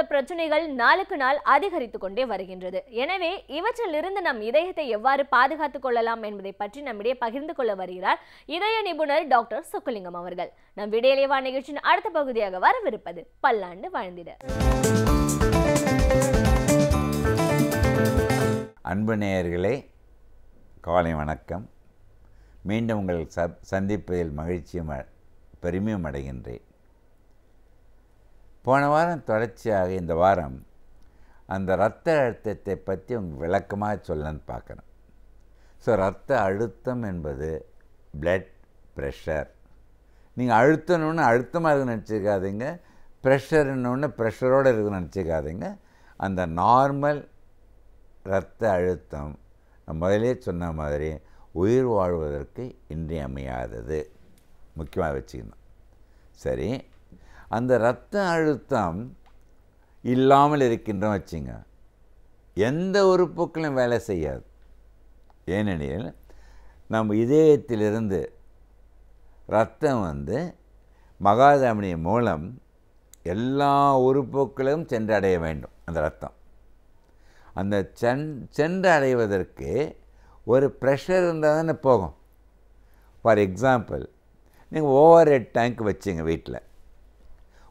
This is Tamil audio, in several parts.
சார்ந்த பிரச்சனைகள் நாளுக்கு நாள் அதிகரித்துக் கொண்டே வருகின்றது. எனவே இவற்றிலிருந்து நம் இதயத்தை எவ்வாறு பாதுகாத்துக் கொள்ளலாம் என்பதை பற்றி நம்மிடையே பகிர்ந்து கொள்ள வருகிறார் இதய நிபுணர் டாக்டர் சொக்கலிங்கம் அவர்கள். நம் விடியலேவா நிகழ்ச்சியின் அடுத்த பகுதியாக வரவிருப்பது பல்லாண்டு வாழ்ந்திட. அன்பு நேயர்களே, காலை வணக்கம். மீண்டும் உங்கள் சந்திப்பதில் மகிழ்ச்சியும் பெருமையும் அடைகின்றேன். போன வாரம் தொடர்ச்சியாக இந்த வாரம் அந்த இரத்த அழுத்தத்தை பற்றி உங்களுக்கு விளக்கமாக சொல்லணும்னு பார்க்குறேன். ஸோ இரத்த அழுத்தம் என்பது பிளட் ப்ரெஷர். நீங்கள் அழுத்தணுன்னு அழுத்தமாக இருக்குன்னு நினச்சிக்காதீங்க, ப்ரெஷர்னு ப்ரெஷரோடு இருக்குன்னு நினச்சிக்காதீங்க. அந்த நார்மல் இரத்த அழுத்தம் நான் முதலே சொன்ன மாதிரி உயிர் வாழ்வதற்கு இன்றியமையாதது, முக்கியமாக வச்சுக்கணும். சரி, அந்த இரத்த அழுத்தம் இல்லாமல் இருக்கின்றோம் வச்சுங்க, எந்த உறுப்புகளும் வேலை செய்யாது. ஏனெனில் நம்ம இதயத்திலிருந்து இரத்தம் மகாதமனி மூலம் எல்லா உறுப்புகளும் சென்றடைய வேண்டும். அந்த இரத்தம் அந்த சென்றடைவதற்கு ஒரு ப்ரெஷர் இருந்தால் தானே போகும். ஃபார் எக்ஸாம்பிள், நீங்கள் ஓவர் ஹெட் டேங்க் வச்சுங்க வீட்டில்.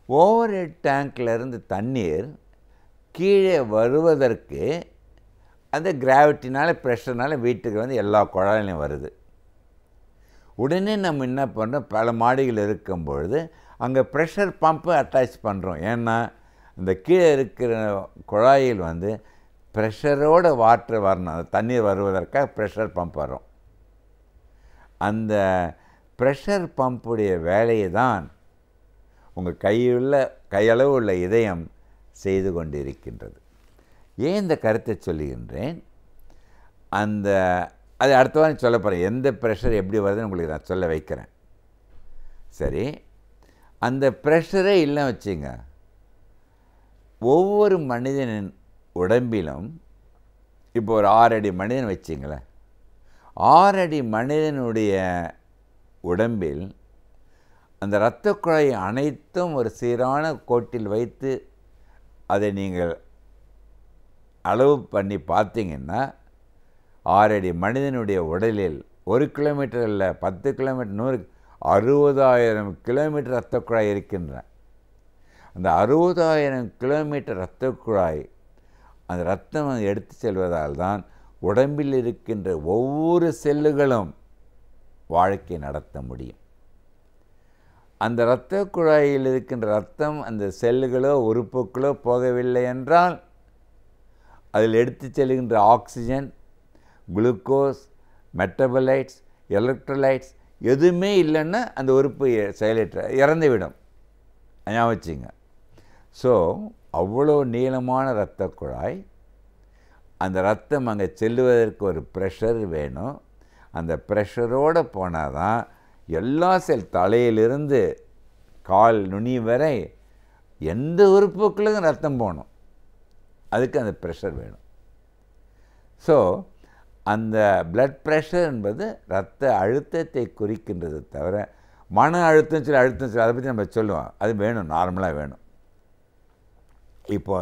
ஓவர் ஹெட் டேங்க்லேருந்து தண்ணீர் கீழே வருவதற்கு அந்த கிராவிட்டினால் ப்ரெஷர்னால் வீட்டுக்கு எல்லா குழாயிலையும் வருது. உடனே நம்ம என்ன பண்ணுறோம், பல மாடிகள் இருக்கும் பொழுது அங்கே ப்ரெஷர் பம்பை அட்டாச் பண்ணுறோம். ஏன்னா அந்த கீழே இருக்கிற குழாயில் ப்ரெஷரோட வாட்டர் வரணும், அந்த தண்ணீர் வருவதற்காக ப்ரெஷர் பம்ப் வரும். அந்த ப்ரெஷர் பம்புடைய வேலையை தான் உங்கள் கையளவு உள்ள இதயம் செய்து கொண்டிருக்கின்றது. ஏன் இந்த கருத்தை சொல்லுகின்றேன், அது அடுத்த வாரம் சொல்ல போகிறேன். எந்த ப்ரெஷர் எப்படி வருதுன்னு உங்களுக்கு நான் சொல்ல வைக்கிறேன். சரி, அந்த ப்ரெஷரே இல்லை வச்சுங்க, ஒவ்வொரு மனிதனின் உடம்பிலும் இப்போ ஒரு 6 அடி மனிதன் வச்சிங்களேன், 6 அடி மனிதனுடைய உடம்பில் அந்த இரத்த குழாய் அனைத்தும் ஒரு சீரான கோட்டில் வைத்து அதை நீங்கள் அளவு பண்ணி பார்த்தீங்கன்னா 6 அடி மனிதனுடைய உடலில் 1 கிலோமீட்டர் இல்லை, 10 கிலோமீட்டர், 100, 60,000 கிலோமீட்டர் இரத்த குழாய் இருக்கின்றன. அந்த 60,000 கிலோமீட்டர் இரத்த குழாய் அந்த இரத்தம் எடுத்து செல்வதால் தான் உடம்பில் இருக்கின்ற ஒவ்வொரு செல்லுகளும் வாழ்க்கை நடத்த முடியும். அந்த இரத்த குழாயில் இருக்கின்ற இரத்தம் அந்த செல்லுகளோ உறுப்புகளோ போகவில்லை என்றால் அதில் எடுத்து செல்கின்ற ஆக்சிஜன், குளுக்கோஸ், மெட்டபலைட்ஸ், எலக்ட்ரோலைட்ஸ் எதுவுமே இல்லைன்னா அந்த உறுப்பு இறந்துவிடும். ஞாபகம் வச்சுங்க. ஸோ அவ்வளோ நீளமான இரத்த குழாய், அந்த இரத்தம் அங்கே செல்லுவதற்கு ஒரு ப்ரெஷர் வேணும். அந்த ப்ரெஷரோடு போனால் தான் எல்லா தலையிலிருந்து கால் நுனி வரை எந்த உறுப்புகளுக்கும் ரத்தம் போகணும். அதுக்கு அந்த ப்ரெஷர் வேணும். ஸோ அந்த பிளட் ப்ரெஷர் என்பது இரத்த அழுத்தத்தை குறிக்கின்றது தவிர மன அழுத்தம் சொல்லி அதை பற்றி நம்ம சொல்லுவோம், அது வேணும், நார்மலாக வேணும். இப்போ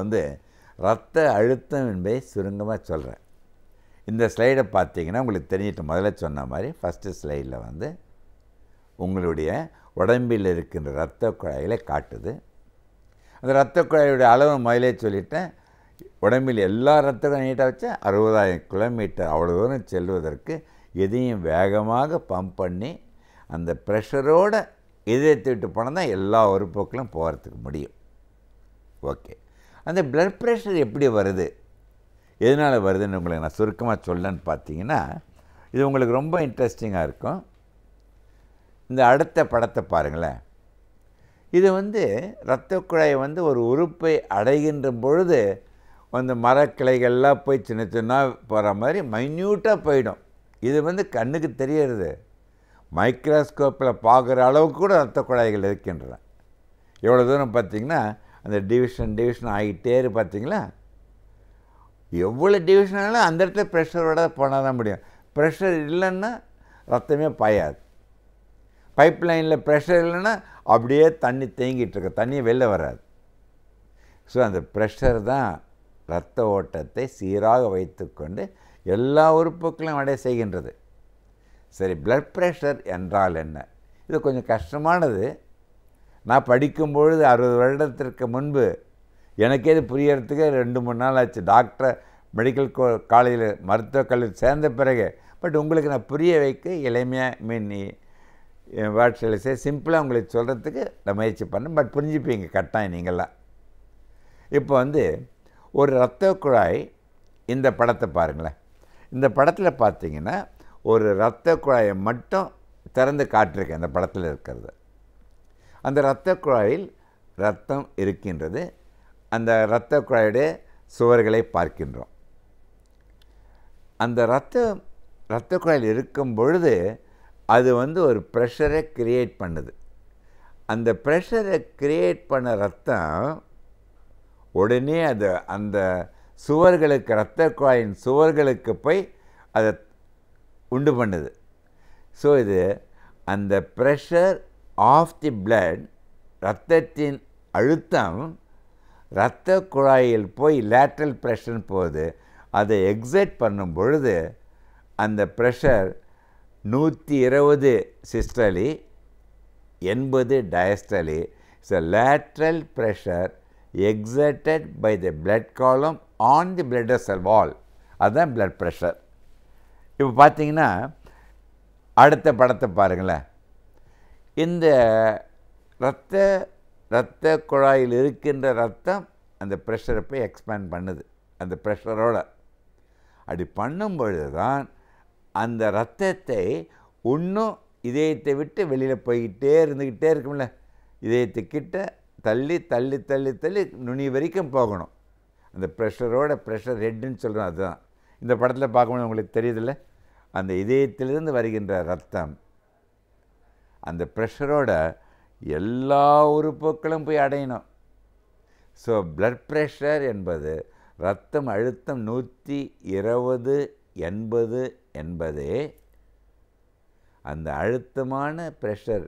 இரத்த அழுத்தம் என்பதை சுருங்கமாக சொல்கிறேன். இந்த ஸ்லைடை பார்த்தீங்கன்னா உங்களுக்கு தெரிஞ்சிட்டு முதல்ல சொன்ன மாதிரி ஃபஸ்ட்டு ஸ்லைடில் உங்களுடைய உடம்பில் இருக்கின்ற இரத்த குழாயில் காட்டுது. அந்த இரத்த குழாயுடைய அளவு முதலே சொல்லிட்டேன். உடம்பில் எல்லா இரத்த குழாயும் நீட்டாக வச்சா 60,000 கிலோமீட்டர் அவ்வளோ தூரம் செல்வதற்கு எதையும் வேகமாக பம்ப் பண்ணி அந்த ப்ரெஷரோடு இதயத்தை விட்டு போனால் தான் எல்லா உறுப்புகளும் போகிறதுக்கு முடியும். ஓகே, அந்த பிளட் ப்ரெஷர் எப்படி வருது, எதனால் வருதுன்னு உங்களுக்கு நான் சுருக்கமாக சொல்லன்னு பார்த்தீங்கன்னா இது உங்களுக்கு ரொம்ப இன்ட்ரெஸ்டிங்காக இருக்கும். இந்த அடுத்த படத்தை பாருங்களேன். இது இரத்த குழாய் ஒரு உறுப்பை அடைகின்ற பொழுது மரக்கிளைகள்லாம் போய் சின்ன சின்ன போகிற மாதிரி மைன்யூட்டாக போயிடும். இது கண்ணுக்கு தெரியறது, மைக்ரோஸ்கோப்பில் பார்க்குற அளவுக்கு கூட இரத்த குழாய்கள் இருக்கின்றன. எவ்வளோ தூரம் பார்த்திங்கன்னா அந்த டிவிஷன் ஆகிட்டே பார்த்தீங்களா, எவ்வளோ டிவிஷன் ஆனாலும் அந்த இடத்துல ப்ரெஷரோட போனால் தான் முடியும். ப்ரெஷர் இல்லைன்னா ரத்தமே பாயாது. பைப் லைனில் ப்ரெஷர் இல்லைன்னா அப்படியே தண்ணி தேங்கிட்டு இருக்கு, தண்ணி வெளில வராது. ஸோ அந்த ப்ரெஷர் தான் இரத்த ஓட்டத்தை சீராக வைத்துக்கொண்டு எல்லா உறுப்புகளும் அடைய செய்கின்றது. சரி, பிளட் ப்ரெஷர் என்றால் என்ன? இது கொஞ்சம் கஷ்டமானது. நான் படிக்கும்பொழுது 60 வருடத்திற்கு முன்பு எனக்கே இது புரியறதுக்கு 2-3 நாள் ஆச்சு. டாக்டர் மெடிக்கல் காலேஜில் மருத்துவக் கல்லூரி சேர்ந்த பிறகு. பட் உங்களுக்கு நான் புரிய வைக்க எளிமையாக வேர்ட்ஸில் சிம்பிளாக உங்களுக்கு சொல்கிறதுக்கு நான் முயற்சி பண்ணேன். பட் புரிஞ்சுப்பீங்க கட்டாயம் நீங்கள்லாம். இப்போ ஒரு இரத்த குழாய், இந்த படத்தை பாருங்களேன். இந்த படத்தில் பார்த்தீங்கன்னா ஒரு இரத்த குழாயை மட்டும் திறந்து காட்டிருக்கேன். இந்த படத்தில் இருக்கிறது, அந்த இரத்த குழாயில் இரத்தம் இருக்கின்றது. அந்த இரத்த குழாயுடைய சுவர்களை பார்க்கின்றோம். அந்த இரத்த குழாயில் இருக்கும் பொழுது அது ஒரு ப்ரெஷரை கிரியேட் பண்ணுது. அந்த ப்ரெஷரை கிரியேட் பண்ண ரத்தம் உடனே அந்த சுவர்களுக்கு, இரத்த குழாயின் சுவர்களுக்கு போய் அதை உண்டு பண்ணுது. ஸோ இது அந்த ப்ரெஷர் ஆஃப் தி பிளட், இரத்தத்தின் அழுத்தம் இரத்த குழாயில் போய் லேட்ரல் ப்ரெஷர் போகுது. அதை எக்ஸைட் பண்ணும் பொழுது அந்த pressure 120 systolic, 80 diastolic. So lateral pressure exerted by the blood column on the blood vessel wall. அதுதான் blood pressure. இப்போ பார்த்தீங்கன்னா அடுத்த படத்தை பாருங்களேன். இந்த இரத்த குழாயில் இருக்கின்ற ரத்தம் அந்த ப்ரெஷரை போய் எக்ஸ்பேண்ட் பண்ணுது. அந்த ப்ரெஷரோட அப்படி பண்ணும் பொழுது தான் அந்த இரத்தத்தை இன்னும் இதயத்தை விட்டு வெளியில் போய்கிட்டே இருந்துக்கிட்டே இருக்கும்ல, இதயத்துக்கிட்ட தள்ளி தள்ளி தள்ளி தள்ளி நுனி வரைக்கும் போகணும். அந்த ப்ரெஷரோட ப்ரெஷர் ஹெட்டுன்னு சொல்கிறோம். அதுதான் இந்த படத்தில் பார்க்கும்போது உங்களுக்கு தெரியுதில்ல, அந்த இதயத்திலிருந்து வருகின்ற ரத்தம் அந்த ப்ரெஷரோட எல்லா உறுப்புகளும் போய் அடையணும். ஸோ பிளட் ப்ரெஷர் என்பது இரத்தம் அழுத்தம் 120/80 என்பதே அந்த அழுத்தமான ப்ரெஷர்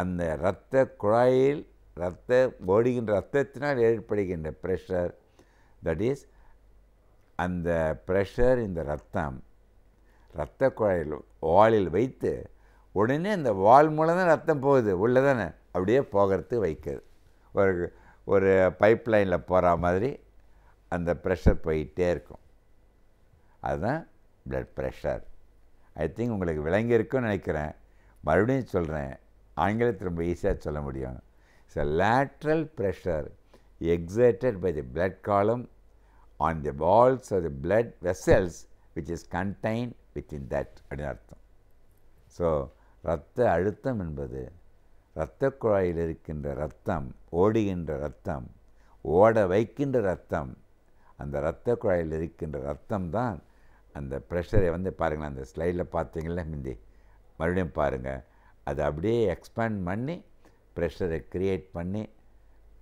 அந்த இரத்த குழாயில் ஓடுகின்ற இரத்தத்தினால் ஏற்படுகின்ற ப்ரெஷர். தட் இஸ் அந்த ப்ரெஷர் இந்த இரத்த குழாயில் வாலில் வைத்து உடனே அந்த வால் மூலம் தான் ரத்தம் போகுது, உள்ளே தானே அப்படியே போகிறதுக்கு வைக்கிறது. ஒரு பைப் லைனில் போகிற மாதிரி அந்த ப்ரெஷர் போயிட்டே இருக்கும். அதுதான் பிளட் ப்ரெஷர். ஐ திங்க் உங்களுக்கு விளங்கியிருக்குன்னு நினைக்கிறேன். மறுபடியும் சொல்கிறேன், ஆங்கிலத்தில் ரொம்ப ஈஸியாக சொல்ல முடியும். It's a lateral pressure exerted by the blood column on the walls of the blood vessels which is contained within that அப்படின்னு அர்த்தம். ஸோ இரத்த அழுத்தம் என்பது இரத்த குழாயில் இருக்கின்ற இரத்தம், ஓடுகின்ற இரத்தம், ஓட வைக்கின்ற இரத்தம், அந்த இரத்த குழாயில் இருக்கின்ற இரத்தம் தான் அந்த ப்ரெஷரை பாருங்களேன். அந்த ஸ்லைடில் பார்த்தீங்களா முந்தி, மறுபடியும் பாருங்கள். அதை அப்படியே எக்ஸ்பேண்ட் பண்ணி ப்ரெஷரை கிரியேட் பண்ணி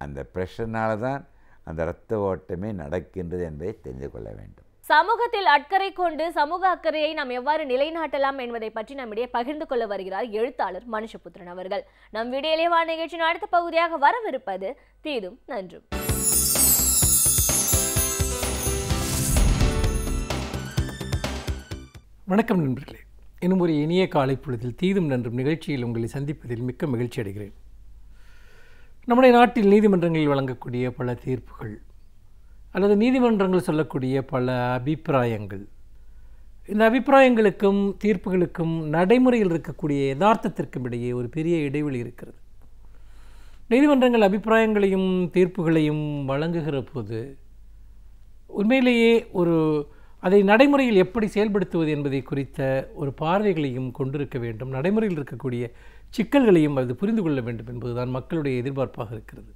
அந்த ப்ரெஷர்னால தான் அந்த இரத்த ஓட்டமே நடக்கின்றது என்பதை தெரிந்து கொள்ள வேண்டும். சமூகத்தில் அக்கறை கொண்டு சமூக அக்கறையை நாம் எவ்வாறு நிலைநாட்டலாம் என்பதை பற்றி நம்மிடையே பகிர்ந்து கொள்ள வருகிறார் எழுத்தாளர் மனுஷபுத்திரன் அவர்கள். நம் விடியலேவா நிகழ்ச்சியின் அடுத்த பகுதியாக வரவிருப்பது தீதும் நன்றும். வணக்கம் நண்பர்களே, இன்னும் ஒரு இனிய காலை பொழுதில் தீதும் நன்றும் நிகழ்ச்சியில் உங்களை சந்திப்பதில் மிக்க மகிழ்ச்சி அடைகிறேன். நம்முடைய நாட்டில் நீதிமன்றங்களில் வழங்கக்கூடிய பல தீர்ப்புகள் அல்லது நீதிமன்றங்கள் சொல்லக்கூடிய பல அபிப்பிராயங்கள், இந்த அபிப்பிராயங்களுக்கும் தீர்ப்புகளுக்கும் நடைமுறையில் இருக்கக்கூடிய யதார்த்தத்திற்கும் இடையே ஒரு பெரிய இடைவெளி இருக்கிறது. நீதிமன்றங்கள் அபிப்பிராயங்களையும் தீர்ப்புகளையும் வழங்குகிற போது உண்மையிலேயே அதை நடைமுறையில் எப்படி செயல்படுத்துவது என்பதை குறித்த ஒரு பார்வைகளையும் கொண்டிருக்க வேண்டும். நடைமுறையில் இருக்கக்கூடிய சிக்கல்களையும் அது புரிந்து கொள்ள வேண்டும் என்பதுதான் மக்களுடைய எதிர்பார்ப்பாக இருக்கிறது.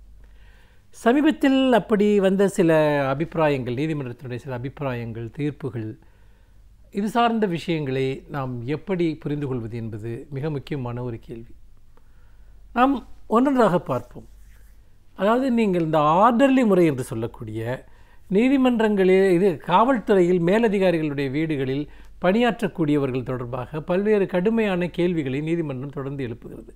சமீபத்தில் அப்படி வந்த சில அபிப்பிராயங்கள், நீதிமன்றத்தினுடைய சில அபிப்பிராயங்கள், தீர்ப்புகள், இது சார்ந்த விஷயங்களை நாம் எப்படி புரிந்து கொள்வது என்பது மிக முக்கியமான ஒரு கேள்வி. நாம் ஒன்றொன்றாக பார்ப்போம். அதாவது நீங்கள் இந்த ஆர்டர்லி முறை என்று சொல்லக்கூடிய நீதிமன்றங்களில் காவல்துறையில் மேலதிகாரிகளுடைய வீடுகளில் பணியாற்றக்கூடியவர்கள் தொடர்பாக பல்வேறு கடுமையான கேள்விகளை நீதிமன்றம் தொடர்ந்து எழுப்புகிறது.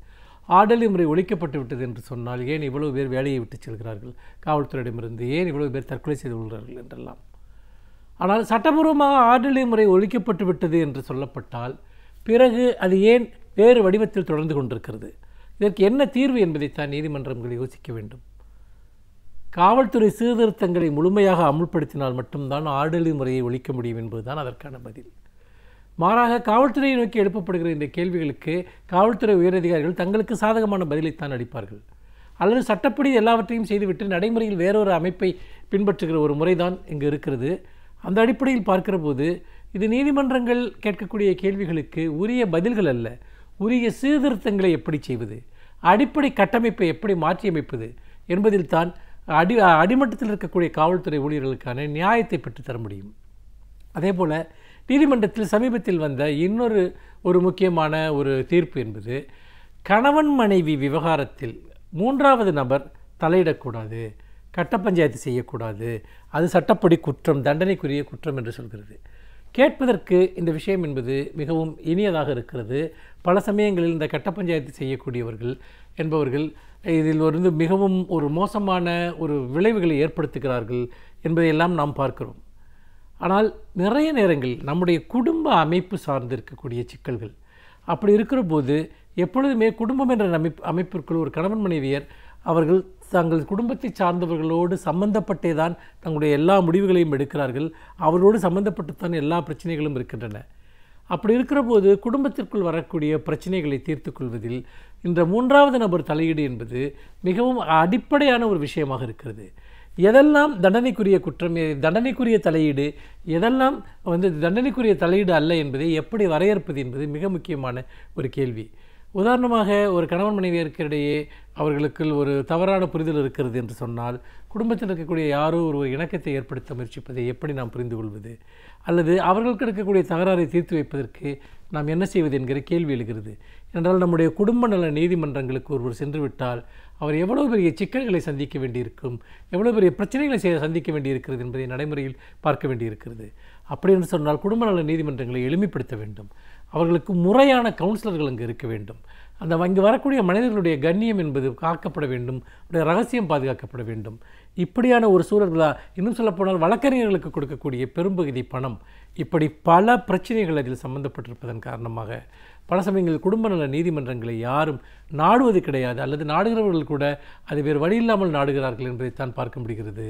ஆர்டர்லி முறை ஒழிக்கப்பட்டு விட்டது என்று சொன்னால் ஏன் இவ்வளவு பேர் வேலையை விட்டு செல்கிறார்கள், காவல்துறையிடமிருந்து ஏன் இவ்வளவு பேர் தற்கொலை செய்து கொள்கிறார்கள் என்றெல்லாம். ஆனால் சட்டபூர்வமாக ஆர்டர்லி முறை ஒழிக்கப்பட்டு விட்டது என்று சொல்லப்பட்டால் பிறகு அது ஏன் வேறு வடிவத்தில் தொடர்ந்து கொண்டிருக்கிறது? இதற்கு என்ன தீர்வு என்பதைத்தான் நீதிமன்றங்கள் யோசிக்க வேண்டும். காவல்துறை சீர்திருத்தங்களை முழுமையாக அமுல்படுத்தினால் மட்டும்தான் ஆர்டர்லி முறையை ஒழிக்க முடியும் என்பதுதான் அதற்கான பதில். மாறாக காவல்துறையை நோக்கி எழுப்பப்படுகிற இந்த கேள்விகளுக்கு காவல்துறை உயரதிகாரிகள் தங்களுக்கு சாதகமான பதிலைத்தான் அளிப்பார்கள். அல்லது சட்டப்படி எல்லாவற்றையும் செய்துவிட்டு நடைமுறையில் வேறொரு அமைப்பை பின்பற்றுகிற ஒரு முறைதான் இங்கு இருக்கிறது. அந்த அடிப்படையில் பார்க்கிற போது இது நீதிமன்றங்கள் கேட்கக்கூடிய கேள்விகளுக்கு உரிய பதில்கள் அல்ல, உரிய சீர்திருத்தங்களை எப்படி செய்வது, அடிப்படை கட்டமைப்பை எப்படி மாற்றியமைப்பது என்பதில் தான் அடிமட்டத்தில் இருக்கக்கூடிய காவல்துறை ஊழியர்களுக்கான நியாயத்தை பெற்றுத்தர முடியும். அதே போல் நீதிமன்றத்தில் சமீபத்தில் வந்த இன்னொரு முக்கியமான ஒரு தீர்ப்பு என்பது கணவன் மனைவி விவகாரத்தில் மூன்றாவது நபர் தலையிடக்கூடாது, கட்ட பஞ்சாயத்து செய்யக்கூடாது, அது சட்டப்படி குற்றம், தண்டனைக்குரிய குற்றம் என்று சொல்கிறது. கேட்பதற்கு இந்த விஷயம் என்பது மிகவும் இனியதாக இருக்கிறது. பல சமயங்களில் இந்த கட்ட பஞ்சாயத்து செய்யக்கூடியவர்கள் என்பவர்கள் இதில் மிகவும் ஒரு மோசமான விளைவுகளை ஏற்படுத்துகிறார்கள் என்பதையெல்லாம் நாம் பார்க்கிறோம். ஆனால் நிறைய நேரங்களில் நம்முடைய குடும்ப அமைப்பு சார்ந்து இருக்கக்கூடிய சிக்கல்கள் அப்படி இருக்கிற போது எப்பொழுதுமே குடும்பம் என்ற அமைப்பிற்குள் ஒரு கணவன் மனைவியர் அவர்கள் தங்கள் குடும்பத்தை சார்ந்தவர்களோடு சம்பந்தப்பட்டே தான் தங்களுடைய எல்லா முடிவுகளையும் எடுக்கிறார்கள். அவர்களோடு சம்பந்தப்பட்டுத்தான் எல்லா பிரச்சனைகளும் இருக்கின்றன. அப்படி இருக்கிற போது குடும்பத்திற்குள் வரக்கூடிய பிரச்சனைகளை தீர்த்து கொள்வதில் இந்த மூன்றாவது நபர் தலையீடு என்பது மிகவும் அடிப்படையான ஒரு விஷயமாக இருக்கிறது. எதெல்லாம் தண்டனைக்குரிய குற்றம், தண்டனைக்குரிய தலையீடு, எதெல்லாம் தண்டனைக்குரிய தலையீடு அல்ல என்பதை எப்படி வரையறுப்பது என்பது மிக முக்கியமான ஒரு கேள்வி. உதாரணமாக ஒரு கணவன் மனைவியருக்கிடையே அவர்களுக்கு ஒரு தவறான புரிதல் இருக்கிறது என்று சொன்னால் குடும்பத்தில் இருக்கக்கூடிய யாரோ ஒரு இணக்கத்தை ஏற்படுத்த முயற்சிப்பதை எப்படி நாம் புரிந்து கொள்வது, அல்லது அவர்களுக்கு இருக்கக்கூடிய தகராறை தீர்த்து வைப்பதற்கு நாம் என்ன செய்வது என்கிற கேள்வி எழுகிறது. என்றால் நம்முடைய குடும்ப நல நீதிமன்றங்களுக்கு ஒருவர் சென்று விட்டால் அவர் எவ்வளவு பெரிய சிக்கல்களை சந்திக்க வேண்டியிருக்கும், எவ்வளவு பெரிய பிரச்சனைகளை சந்திக்க வேண்டியிருக்கிறது என்பதை நடைமுறையில் பார்க்க வேண்டியிருக்கிறது. அப்படி என்று சொன்னால் குடும்ப நல நீதிமன்றங்களை எளிமைப்படுத்த வேண்டும். அவர்களுக்கு முறையான கவுன்சிலர்கள் அங்கு இருக்க வேண்டும். இங்கு வரக்கூடிய மனிதர்களுடைய கண்ணியம் என்பது காக்கப்பட வேண்டும், ரகசியம் பாதுகாக்கப்பட வேண்டும். இப்படியான ஒரு சூழல்களா, இன்னும் சொல்லப்போனால் வழக்கறிஞர்களுக்கு கொடுக்கக்கூடிய பெரும்பகுதி பணம், இப்படி பல பிரச்சனைகள் அதில் சம்பந்தப்பட்டிருப்பதன் காரணமாக பல சமயங்களில் குடும்ப நல நீதிமன்றங்களை யாரும் நாடுவது கிடையாது, அல்லது நாடுகிறவர்கள் கூட அது வேறு வழி இல்லாமல் நாடுகிறார்கள் என்பதைத்தான் பார்க்க முடிகிறது.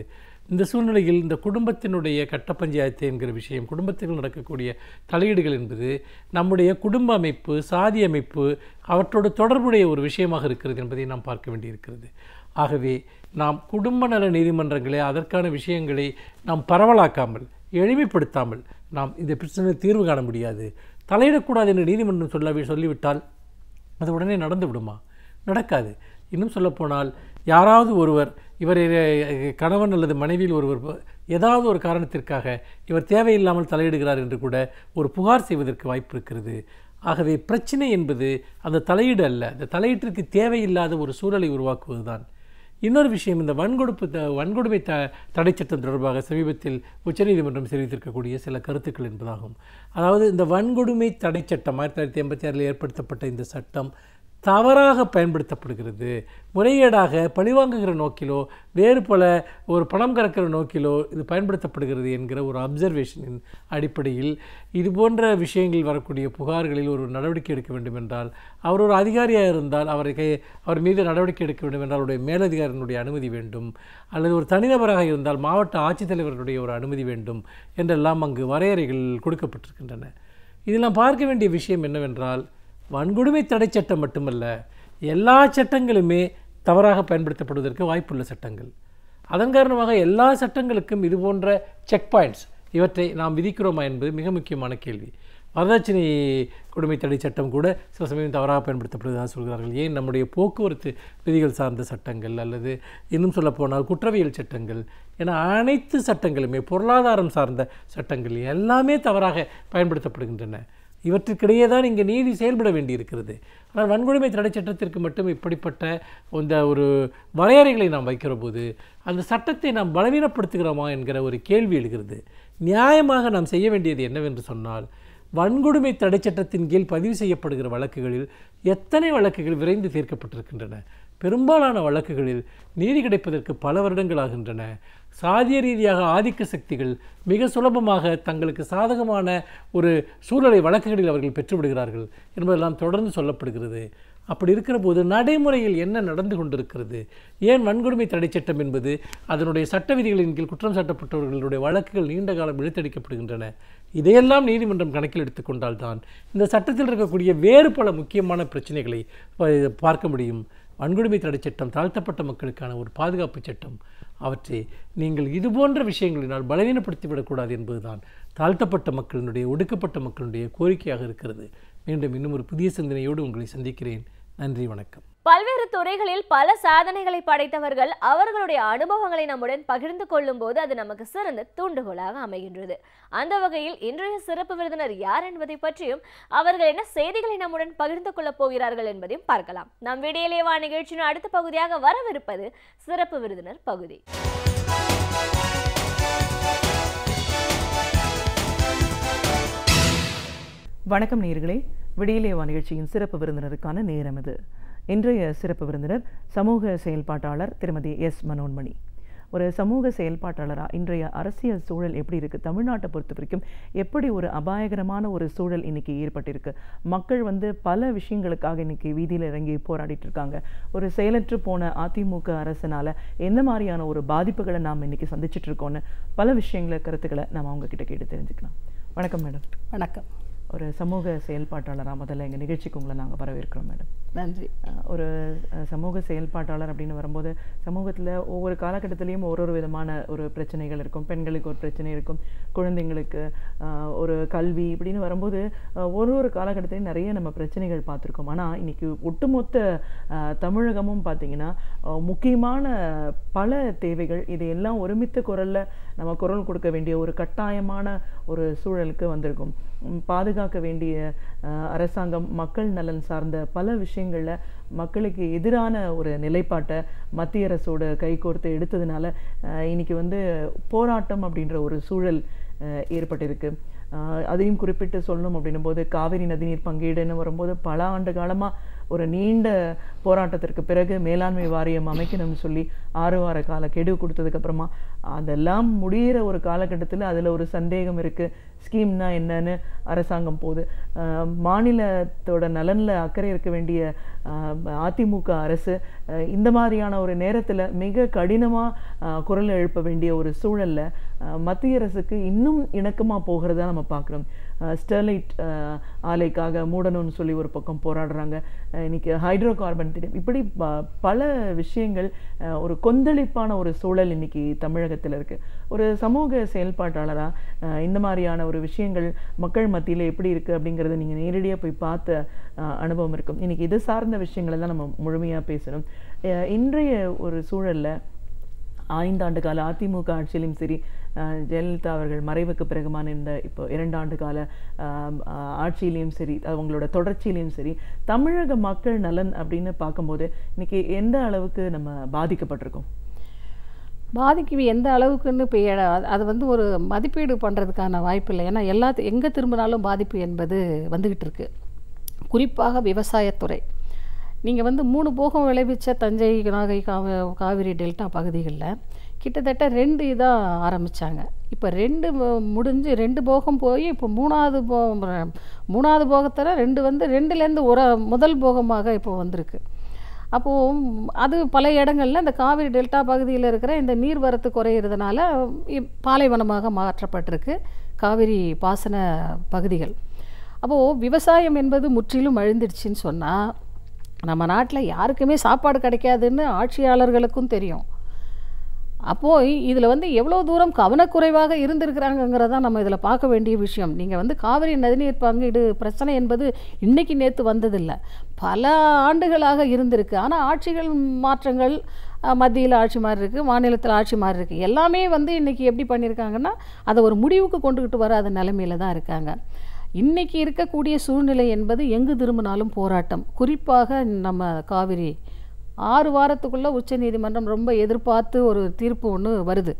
இந்த சூழ்நிலையில் இந்த குடும்பத்தினுடைய கட்ட பஞ்சாயத்து என்கிற விஷயம், குடும்பத்தில் நடக்கக்கூடிய தலையீடுகள் என்பது நம்முடைய குடும்ப அமைப்பு, சாதி அமைப்பு, அவற்றோடு தொடர்புடைய ஒரு விஷயமாக இருக்கிறது என்பதை நாம் பார்க்க வேண்டியிருக்கிறது. ஆகவே நாம் குடும்ப நல நீதிமன்றங்களே அதற்கான விஷயங்களை நாம் பரவலாக்காமல், எளிமைப்படுத்தாமல் நாம் இந்த பிரச்சனையை தீர்வு காண முடியாது. தலையிடக்கூடாது என்று நீதிமன்றம் சொல்லிவிட்டால் அது உடனே நடந்து விடுமா? நடக்காது. இன்னும் சொல்லப்போனால் யாராவது ஒருவர் இவர் கணவன் அல்லது மனைவியில் ஒருவர் ஏதாவது ஒரு காரணத்திற்காக இவர் தேவையில்லாமல் தலையிடுகிறார் என்று கூட ஒரு புகார் செய்வதற்கு வாய்ப்பு இருக்கிறது. ஆகவே பிரச்சனை என்பது அந்த தலையீடு அல்ல, அந்த தலையீட்டிற்கு தேவையில்லாத ஒரு சூழலை உருவாக்குவதுதான். இன்னொரு விஷயம், இந்த வன்கொடுமை தடை சட்டம் தொடர்பாக சமீபத்தில் உச்சநீதிமன்றம் தெரிவித்திருக்கக்கூடிய சில கருத்துக்கள் என்பதாகும். அதாவது இந்த வன்கொடுமை தடை சட்டம் 1986 ஏற்படுத்தப்பட்ட இந்த சட்டம் தவறாக பயன்படுத்தப்படுகிறது, முறைகேடாக பழிவாங்குகிற நோக்கிலோ வேறு பல ஒரு பணம் கறக்கிற நோக்கிலோ இது பயன்படுத்தப்படுகிறது என்கிற ஒரு அப்சர்வேஷனின் அடிப்படையில் இது போன்ற விஷயங்கள் வரக்கூடிய புகார்களில் ஒரு நடவடிக்கை எடுக்க வேண்டும் என்றால், அவர் ஒரு அதிகாரியாக இருந்தால் அவர் மீது நடவடிக்கை எடுக்க வேண்டும் என்றால் அவருடைய மேலதிகாரியினுடைய அனுமதி வேண்டும், அல்லது ஒரு தனிநபராக இருந்தால் மாவட்ட ஆட்சித்தலைவர்களுடைய ஒரு அனுமதி வேண்டும் என்றெல்லாம் அங்கு வரையறைகள் கொடுக்கப்பட்டிருக்கின்றன. இதில் நாம் பார்க்க வேண்டிய விஷயம் என்னவென்றால், வன்கொடுமை தடை சட்டம் மட்டுமல்ல, எல்லா சட்டங்களுமே தவறாக பயன்படுத்தப்படுவதற்கு வாய்ப்புள்ள சட்டங்கள். அதன் காரணமாக எல்லா சட்டங்களுக்கும் இது போன்ற செக் பாயிண்ட்ஸ் இவற்றை நாம் விதிக்கிறோமா என்பது மிக முக்கியமான கேள்வி. வரதட்சணை கொடுமை தடை சட்டம் கூட சில சமயம் தவறாக பயன்படுத்தப்படுவதாக சொல்கிறார்கள். ஏன் நம்முடைய போக்குவரத்து விதிகள் சார்ந்த சட்டங்கள், அல்லது இன்னும் சொல்லப்போனால் குற்றவியல் சட்டங்கள் என அனைத்து சட்டங்களுமே, பொருளாதாரம் சார்ந்த சட்டங்கள் எல்லாமே தவறாக பயன்படுத்தப்படுகின்றன. இவற்றுக்கிடையே தான் இங்கே நீதி செயல்பட வேண்டியிருக்கிறது. ஆனால் வன்கொடுமை தடை சட்டத்திற்கு மட்டும் இப்படிப்பட்ட இந்த ஒரு வரையறைகளை நாம் வைக்கிற போது அந்த சட்டத்தை நாம் பலவீனப்படுத்துகிறோமா என்கிற ஒரு கேள்வி எழுகிறது. நியாயமாக நாம் செய்ய வேண்டியது என்னவென்று சொன்னால், வன்கொடுமை தடை சட்டத்தின் கீழ் பதிவு செய்யப்படுகிற வழக்குகளில் எத்தனை வழக்குகள் விரைந்து தீர்க்கப்பட்டிருக்கின்றன? பெரும்பாலான வழக்குகளில் நீதி கிடைப்பதற்கு பல வருடங்கள் ஆகின்றன. சாதிய ரீதியாக ஆதிக்க சக்திகள் மிக சுலபமாக தங்களுக்கு சாதகமான ஒரு சூழலை வழக்குகளில் அவர்கள் பெற்றுவிடுகிறார்கள் என்பதெல்லாம் தொடர்ந்து சொல்லப்படுகிறது. அப்படி இருக்கிற போது நடைமுறையில் என்ன நடந்து கொண்டிருக்கிறது? ஏன் வன்கொடுமை தடை சட்டம் என்பது அதனுடைய சட்ட விதிகளின் கீழ் குற்றம் சாட்டப்பட்டவர்களுடைய வழக்குகள் நீண்ட காலம் இழுத்தடிக்கப்படுகின்றன? இதையெல்லாம் நீதிமன்றம் கணக்கில் எடுத்துக்கொண்டால்தான் இந்த சட்டத்தில் இருக்கக்கூடிய வேறு பல முக்கியமான பிரச்சனைகளை பார்க்க முடியும். வன்கொடுமை தடை சட்டம் தாழ்த்தப்பட்ட மக்களுக்கான ஒரு பாதுகாப்பு சட்டம். அவற்றை நீங்கள் இதுபோன்ற விஷயங்களினால் பலவீனப்படுத்திவிடக்கூடாது என்பதுதான் தாழ்த்தப்பட்ட மக்களினுடைய, ஒடுக்கப்பட்ட மக்களுடைய கோரிக்கையாக இருக்கிறது. மீண்டும் இன்னும் ஒரு புதிய சிந்தனையோடு உங்களை சந்திக்கிறேன். நன்றி, வணக்கம். பல்வேறு துறைகளில் பல சாதனைகளை படைத்தவர்கள் அவர்களுடைய அனுபவங்களை நம்முடன் பகிர்ந்து கொள்ளும் போது அது நமக்கு சிறந்த தூண்டுகோலாக அமைகின்றது. அந்த வகையில் இன்றைய சிறப்பு விருந்தினர் யார் என்பதை பற்றியும் அவர்கள் என்ன செய்திகளை நம்முடன் பகிர்ந்து கொள்ளப் போகிறார்கள் என்பதையும் பார்க்கலாம். நம் விடியலே வா நிகழ்ச்சியின் அடுத்த பகுதியாக வரவிருப்பது சிறப்பு விருந்தினர் பகுதி. வணக்கம் நேயர்களே, விடியலே வா நிகழ்ச்சியின் சிறப்பு விருந்தினருக்கான நேரம் இது. இன்றைய சிறப்பு விருந்தினர் சமூக செயல்பாட்டாளர் திருமதி எஸ் மனோன்மணி. ஒரு சமூக செயல்பாட்டாளராக இன்றைய அரசியல் சூழல் எப்படி இருக்குது, தமிழ்நாட்டை பொறுத்த வரைக்கும் எப்படி ஒரு அபாயகரமான ஒரு சூழல் இன்றைக்கி ஏற்பட்டிருக்கு, மக்கள் பல விஷயங்களுக்காக இன்றைக்கி வீதியில் இறங்கி போராடிட்டு இருக்காங்க. ஒரு செயலற்று போன அதிமுக அரசினால் எந்த மாதிரியான ஒரு பாதிப்புகளை நாம் இன்றைக்கி சந்திச்சுட்டு இருக்கோன்னு பல விஷயங்களை, கருத்துக்களை நாம் அவங்கக்கிட்ட கேட்டு தெரிஞ்சுக்கலாம். வணக்கம் மேடம். வணக்கம். ஒரு சமூக செயல்பாட்டாளராக முதல்ல எங்கள் நிகழ்ச்சிக்கு உங்களை நாங்கள் வரவேற்கிறோம் மேடம். நன்றி. ஒரு சமூக செயல்பாட்டாளர் அப்படின்னு வரும்போது சமூகத்தில் ஒவ்வொரு காலகட்டத்திலையும் ஒரு விதமான ஒரு பிரச்சனைகள் இருக்கும். பெண்களுக்கு ஒரு பிரச்சனை இருக்கும், குழந்தைங்களுக்கு ஒரு கல்வி இப்படின்னு வரும்போது ஒரு காலகட்டத்திலையும் நிறைய நம்ம பிரச்சனைகள் பார்த்துருக்கோம். ஆனால் இன்றைக்கி ஒட்டுமொத்த தமிழகமும் பார்த்திங்கன்னா முக்கியமான பல தேவைகள், இதையெல்லாம் ஒருமித்த குரலில் நம்ம குரல் கொடுக்க வேண்டிய ஒரு கட்டாயமான ஒரு சூழலுக்கு வந்திருக்கும். பாதுகாக்க வேண்டிய அரசாங்கம் மக்கள் நலன் சார்ந்த பல விஷயங்களில் மக்களுக்கு எதிரான ஒரு நிலைப்பாட்டை மத்திய அரசோட கைகோர்த்து எடுத்ததுனால இன்னைக்கு போராட்டம் அப்படின்ற ஒரு சூழல் ஏற்பட்டிருக்கு. அதையும் குறிப்பிட்டு சொல்லணும் அப்படின்னும் போது காவிரி நதிநீர் பங்கீடுன்னு வரும்போது பல ஆண்டு காலமாக ஒரு நீண்ட போராட்டத்திற்கு பிறகு மேலாண்மை வாரியம் அமைக்கணும்னு சொல்லி 6 வார கால கெடு கொடுத்ததுக்கப்புறமா அதெல்லாம் முடிகிற ஒரு காலகட்டத்தில் அதில் ஒரு சந்தேகம் இருக்குது. ஸ்கீம்னா என்னன்னு அரசாங்கம் போகுது. மாநிலத்தோட நலனில் அக்கறை இருக்க வேண்டிய அதிமுக அரசு இந்த மாதிரியான ஒரு நேரத்தில் மிக கடினமாக குரல் எழுப்ப வேண்டிய ஒரு சூழலில் மத்திய அரசுக்கு இன்னும் இணக்கமாக போகிறதா நம்ம பார்க்குறோம். ஸ்டெர்லைட் ஆலைக்காக மூடணும்னு சொல்லி ஒரு பக்கம் போராடுறாங்க. இன்னைக்கு ஹைட்ரோ கார்பன் திட்டம், இப்படி பல விஷயங்கள் ஒரு கொந்தளிப்பான ஒரு சூழல் இன்னைக்கு தமிழகத்தில் இருக்குது. ஒரு சமூக செயல்பாட்டாளராக இந்த மாதிரியான ஒரு விஷயங்கள் மக்கள் மத்தியில் எப்படி இருக்குது அப்படிங்கிறத நீங்கள் நேரடியாக போய் பார்த்த அனுபவம் இருக்கும். இன்னைக்கு இது சார்ந்த விஷயங்களை தான் நம்ம முழுமையாக பேசணும். இன்றைய ஒரு சூழலில் 5 ஆண்டு கால அதிமுக ஆட்சியிலும் சரி, ஜெயலலிதா அவர்கள் மறைவுக்கு பிறகுமான இந்த இப்போ 2 ஆண்டு கால ஆட்சியிலையும் சரி, அவங்களோட தொடர்ச்சியிலையும் சரி, தமிழக மக்கள் நலன் அப்படின்னு பார்க்கும்போது இன்னைக்கு எந்த அளவுக்கு நம்ம பாதிக்கப்பட்டிருக்கோம்? பாதிக்கு எந்த அளவுக்குன்னு இப்போ அது ஒரு மதிப்பீடு பண்ணுறதுக்கான வாய்ப்பு இல்லை. ஏன்னா எங்கே திரும்பினாலும் பாதிப்பு என்பது வந்துக்கிட்டு இருக்கு. குறிப்பாக விவசாயத்துறை. நீங்கள் 3 போகம் விளைவிச்ச தஞ்சை, நாகை, காவிரி டெல்டா பகுதிகளில் கிட்டத்தட்ட 2 இதாக ஆரம்பித்தாங்க. இப்போ 2 முடிஞ்சு 2 போகம் போய் இப்போ 3வது போகத்தில் 2 2லேருந்து முதல் போகமாக இப்போ வந்திருக்கு. அப்போது அது பல இடங்களில் இந்த காவிரி டெல்டா பகுதியில் இருக்கிற இந்த நீர்வரத்து குறையிறதுனால பாலைவனமாக மாற்றப்பட்டிருக்கு காவிரி பாசன பகுதிகள். அப்போது விவசாயம் என்பது முற்றிலும் அழிந்துடுச்சின்னு சொன்னால் நம்ம நாட்டில் யாருக்குமே சாப்பாடு கிடைக்காதுன்னு ஆட்சியாளர்களுக்கும் தெரியும். அப்போது இதில் எவ்வளோ தூரம் கவனக்குறைவாக இருந்திருக்கிறாங்கங்கிறதான் நம்ம இதில் பார்க்க வேண்டிய விஷயம். நீங்கள் காவிரி நதிநீர் பங்கீடு பிரச்சனை என்பது இன்றைக்கி நேற்று வந்ததில்லை, பல ஆண்டுகளாக இருந்திருக்கு. ஆனால் ஆட்சிகள் மாற்றங்கள், மத்தியில் ஆட்சி மாறி இருக்குது, மாநிலத்தில் ஆட்சி மாறி இருக்குது. எல்லாமே இன்றைக்கி எப்படி பண்ணியிருக்காங்கன்னா அதை ஒரு முடிவுக்கு கொண்டுக்கிட்டு வராத நிலைமையில் தான் இருக்காங்க. இன்றைக்கி இருக்கக்கூடிய சூழ்நிலை என்பது எங்கு திரும்பினாலும் போராட்டம். குறிப்பாக நம்ம காவிரி 6 வாரத்துக்குள்ளே உச்சநீதிமன்றம் ரொம்ப எதிர்பார்த்து ஒரு தீர்ப்பு ஒன்று வருது.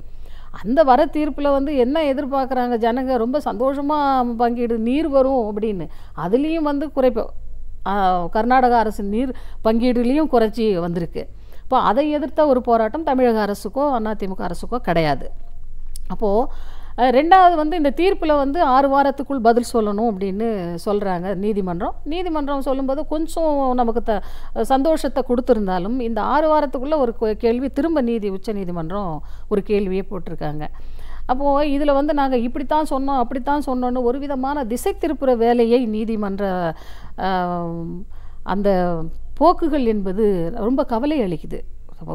அந்த வர தீர்ப்பில் வந்து என்ன எதிர்பார்க்குறாங்க ஜனங்க, ரொம்ப சந்தோஷமாக பங்கீடு நீர் வரும் அப்படின்னு. அதுலேயும் வந்து கர்நாடக அரசு நீர் பங்கீடுலேயும் குறைச்சி வந்திருக்கு. இப்போ அதை எதிர்த்த ஒரு போராட்டம் தமிழக அரசுக்கோ அதிமுக அரசுக்கோ கிடையாது. அப்போது ரெண்டாவது வந்து இந்த தீர்ப்பில் வந்து 6 வாரத்துக்குள் பதில் சொல்லணும் அப்படின்னு சொல்கிறாங்க நீதிமன்றம் சொல்லும்போது கொஞ்சம் நமக்கு சந்தோஷத்தை கொடுத்துருந்தாலும் இந்த 6 வாரத்துக்குள்ளே ஒரு கேள்வி திரும்ப உச்ச நீதிமன்றம் ஒரு கேள்வியே போட்டிருக்காங்க. அப்போது இதில் வந்து நாங்கள் இப்படித்தான் சொன்னோம் அப்படித்தான் சொன்னோன்னு ஒரு விதமான திசை திருப்புற வேலையை நீதிமன்ற அந்த போக்குகள் என்பது ரொம்ப கவலை அளிக்குது.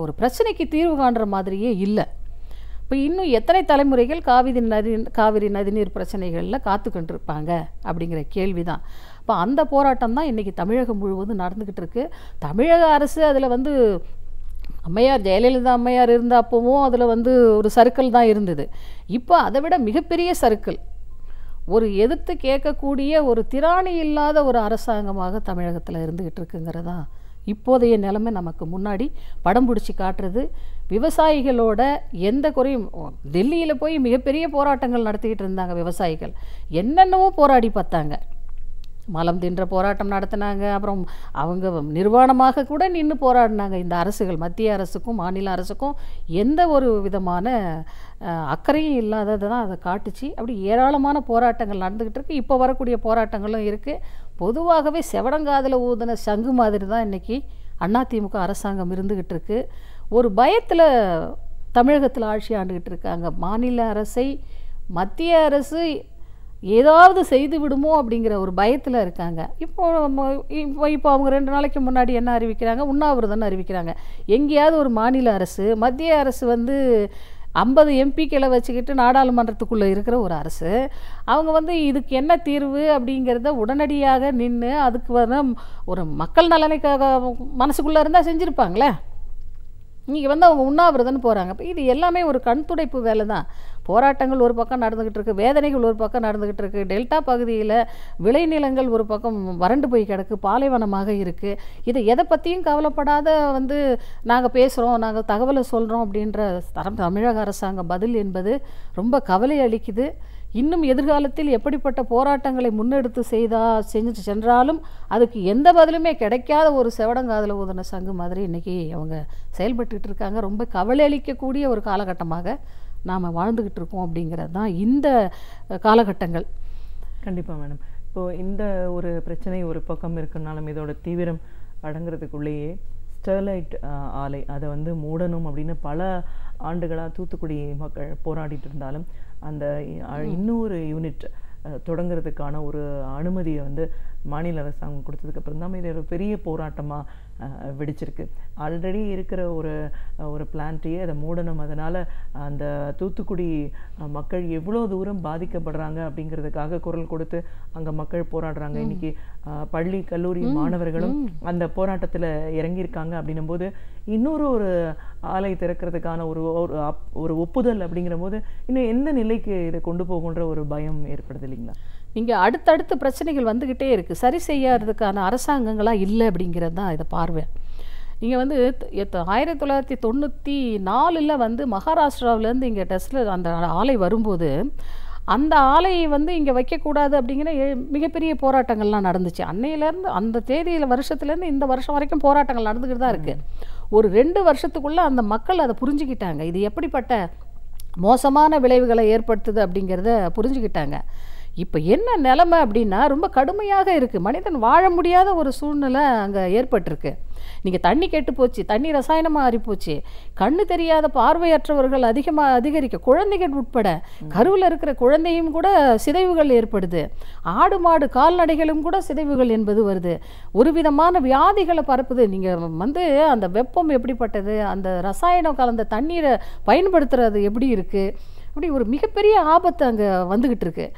ஒரு பிரச்சனைக்கு தீர்வு காண்ற மாதிரியே இல்லை. இப்போ இன்னும் எத்தனை தலைமுறைகள் காவிரி நதிநீர் பிரச்சனைகளில் காத்துக்கிட்டு இருப்பாங்க அப்படிங்கிற கேள்வி தான். இப்போ அந்த போராட்டம் தான் இன்றைக்கி தமிழகம் முழுவதும் நடந்துக்கிட்டு இருக்கு. தமிழக அரசு அதில் வந்து ஜெயலலிதா அம்மையார் இருந்த அப்போவும் அதில் வந்து ஒரு சர்க்கிள் தான் இருந்தது. இப்போ அதை விட மிகப்பெரிய சர்க்கிள், ஒரு எதிர்த்து கேட்கக்கூடிய ஒரு திராணி இல்லாத ஒரு அரசாங்கமாக தமிழகத்தில் இருந்துக்கிட்டு இருக்குங்கிறதா இப்போதைய நிலைமை நமக்கு முன்னாடி படம் பிடிச்சி காட்டுறது. விவசாயிகளோட எந்த குறையும், டெல்லியில் போய் மிகப்பெரிய போராட்டங்கள் நடத்திக்கிட்டு இருந்தாங்க விவசாயிகள், என்னென்னவோ போராடி பார்த்தாங்க, மலம் தின்ற போராட்டம் நடத்தினாங்க, அப்புறம் அவங்க நிர்வாணமாக கூட நின்று போராடினாங்க. இந்த அரசுகள், மத்திய அரசுக்கும் மாநில அரசுக்கும் எந்த ஒரு விதமான அக்கறையும் இல்லாததை தான் அதை காட்டுச்சு. அப்படி ஏராளமான போராட்டங்கள் நடந்துக்கிட்டு இருக்குது. இப்போ வரக்கூடிய போராட்டங்களும் இருக்குது. பொதுவாகவே செவடங்காதில் ஊதின சங்கு மாதிரி தான் இன்றைக்கி அதிமுக அரசாங்கம் இருந்துக்கிட்டு இருக்கு. ஒரு பயத்தில் தமிழகத்தில் ஆட்சி ஆண்டுக்கிட்டு இருக்காங்க. மாநில அரசை மத்திய அரசு ஏதாவது செய்து விடுமோ அப்படிங்கிற ஒரு பயத்தில் இருக்காங்க. இப்போ அவங்க 2 நாளைக்கு முன்னாடி என்ன அறிவிக்கிறாங்க, உண்ணாவிரதம்னு அறிவிக்கிறாங்க. எங்கேயாவது ஒரு மாநில அரசு, மத்திய அரசு வந்து 50 எம்பிக்களை வச்சுக்கிட்டு நாடாளுமன்றத்துக்குள்ளே இருக்கிற ஒரு அரசு, அவங்க வந்து இதுக்கு என்ன தீர்வு அப்படிங்கிறத உடனடியாக நின்று அதுக்கு ஒரு மக்கள் நலனுக்காக மனசுக்குள்ளே இருந்தால் செஞ்சுருப்பாங்களே. இன்றைக்கி வந்து அவங்க உண்ணாவிரதம்னு போகிறாங்க. இப்போ இது எல்லாமே ஒரு கண் துடைப்பு வேலை தான். போராட்டங்கள் ஒரு பக்கம் நடந்துக்கிட்டு இருக்குது, வேதனைகள் ஒரு பக்கம் நடந்துக்கிட்டு இருக்குது. டெல்டா பகுதியில் விளைநிலங்கள் ஒரு பக்கம் வறண்டு போய் கிடக்கு, பாலைவனமாக இருக்குது. இதை எதை பற்றியும் கவலைப்படாத வந்து நாங்கள் பேசுகிறோம், நாங்கள் தகவலை சொல்கிறோம் அப்படின்ற தமிழக அரசாங்க பதில் என்பது ரொம்ப கவலை அளிக்குது. இன்னும் எதிர்காலத்தில் எப்படிப்பட்ட போராட்டங்களை முன்னெடுத்து செஞ்சு சென்றாலும் அதுக்கு எந்த பதிலுமே கிடைக்காத ஒரு செவடங்காதில் ஊதின சங்கு மாதிரி இன்றைக்கி அவங்க செயல்பட்டுக்கிட்டு இருக்காங்க. ரொம்ப கவலை அளிக்கக்கூடிய ஒரு காலகட்டமாக நாம் வாழ்ந்துக்கிட்டு இருக்கோம் அப்படிங்கிறது தான் இந்த காலகட்டங்கள். கண்டிப்பாக மேடம். இப்போது இந்த ஒரு பிரச்சனை ஒரு பக்கம் இருக்குன்னாலும் இதோட தீவிரம் அடங்குறதுக்குள்ளேயே ஸ்டெர்லைட் ஆலை அதை வந்து மூடணும் அப்படின்னு பல ஆண்டுகளாக தூத்துக்குடி மக்கள் போராடிட்டு இருந்தாலும் அந்த இன்னொரு யூனிட் தொடங்குறதுக்கான ஒரு அனுமதியை வந்து மாநில அரசாங்கம் கொடுத்ததுக்கப்புறம் தான் இது ஒரு பெரிய போராட்டமாக வெடிச்சிருக்கு. ஆல்ரெடி இருக்கிற ஒரு பிளான்ட்டையே அதை மூடணும். அதனால் அந்த தூத்துக்குடி மக்கள் எவ்வளோ தூரம் பாதிக்கப்படுறாங்க அப்படிங்கிறதுக்காக குரல் கொடுத்து அங்கே மக்கள் போராடுறாங்க. இன்னைக்கு பள்ளி கல்லூரி மாணவர்களும் அந்த போராட்டத்தில் இறங்கியிருக்காங்க. அப்படின்னும் போது இன்னொரு ஆலை திறக்கிறதுக்கான ஒரு ஒப்புதல் அப்படிங்கிற போது இன்னும் எந்த நிலைக்கு இதை கொண்டு போகுன்ற ஒரு பயம் ஏற்படுது இல்லைங்களா? இங்கே அடுத்தடுத்து பிரச்சனைகள் வந்துக்கிட்டே இருக்குது. சரி செய்யறதுக்கான அரசாங்கங்களாக இல்லை அப்படிங்கிறது தான் இதை பார்வை. இங்கே வந்து 1994 வந்து மகாராஷ்டிராவிலேருந்து இங்கே டெஸ்டில் அந்த ஆலை வரும்போது அந்த ஆலையை வந்து இங்கே வைக்கக்கூடாது அப்படிங்கிற மிகப்பெரிய போராட்டங்கள்லாம் நடந்துச்சு. அன்னையிலேருந்து அந்த தேதியில் வருஷத்துலேருந்து இந்த வருஷம் வரைக்கும் போராட்டங்கள் நடந்துக்கிட்டு தான் இருக்குது. ஒரு 2 வருஷத்துக்குள்ளே அந்த மக்கள் அதை புரிஞ்சுக்கிட்டாங்க. இது எப்படிப்பட்ட மோசமான விளைவுகளை ஏற்படுத்துது அப்படிங்கிறத புரிஞ்சுக்கிட்டாங்க. இப்போ என்ன நிலைமை அப்படின்னா ரொம்ப கடுமையாக இருக்குது. மனிதன் வாழ முடியாத ஒரு சூழ்நிலை அங்கே ஏற்பட்டிருக்கு. நீங்கள் தண்ணி கெட்டு போச்சு, தண்ணி ரசாயனமாக ஆறிப்போச்சு, கண்ணு தெரியாத பார்வையற்றவர்கள் அதிகரிக்க, குழந்தைகள் உட்பட கருவில் இருக்கிற குழந்தையும் கூட சிதைவுகள் ஏற்படுது, ஆடு மாடு கால்நடைகளும் கூட சிதைவுகள் என்பது வருது, ஒரு விதமான வியாதிகளை பரப்புது. நீங்கள் வந்து அந்த வெப்பம் எப்படிப்பட்டது, அந்த ரசாயனம் கலந்த தண்ணீரை பயன்படுத்துறது எப்படி இருக்குது, அப்படி ஒரு மிகப்பெரிய ஆபத்து அங்கே வந்துக்கிட்டு இருக்கு.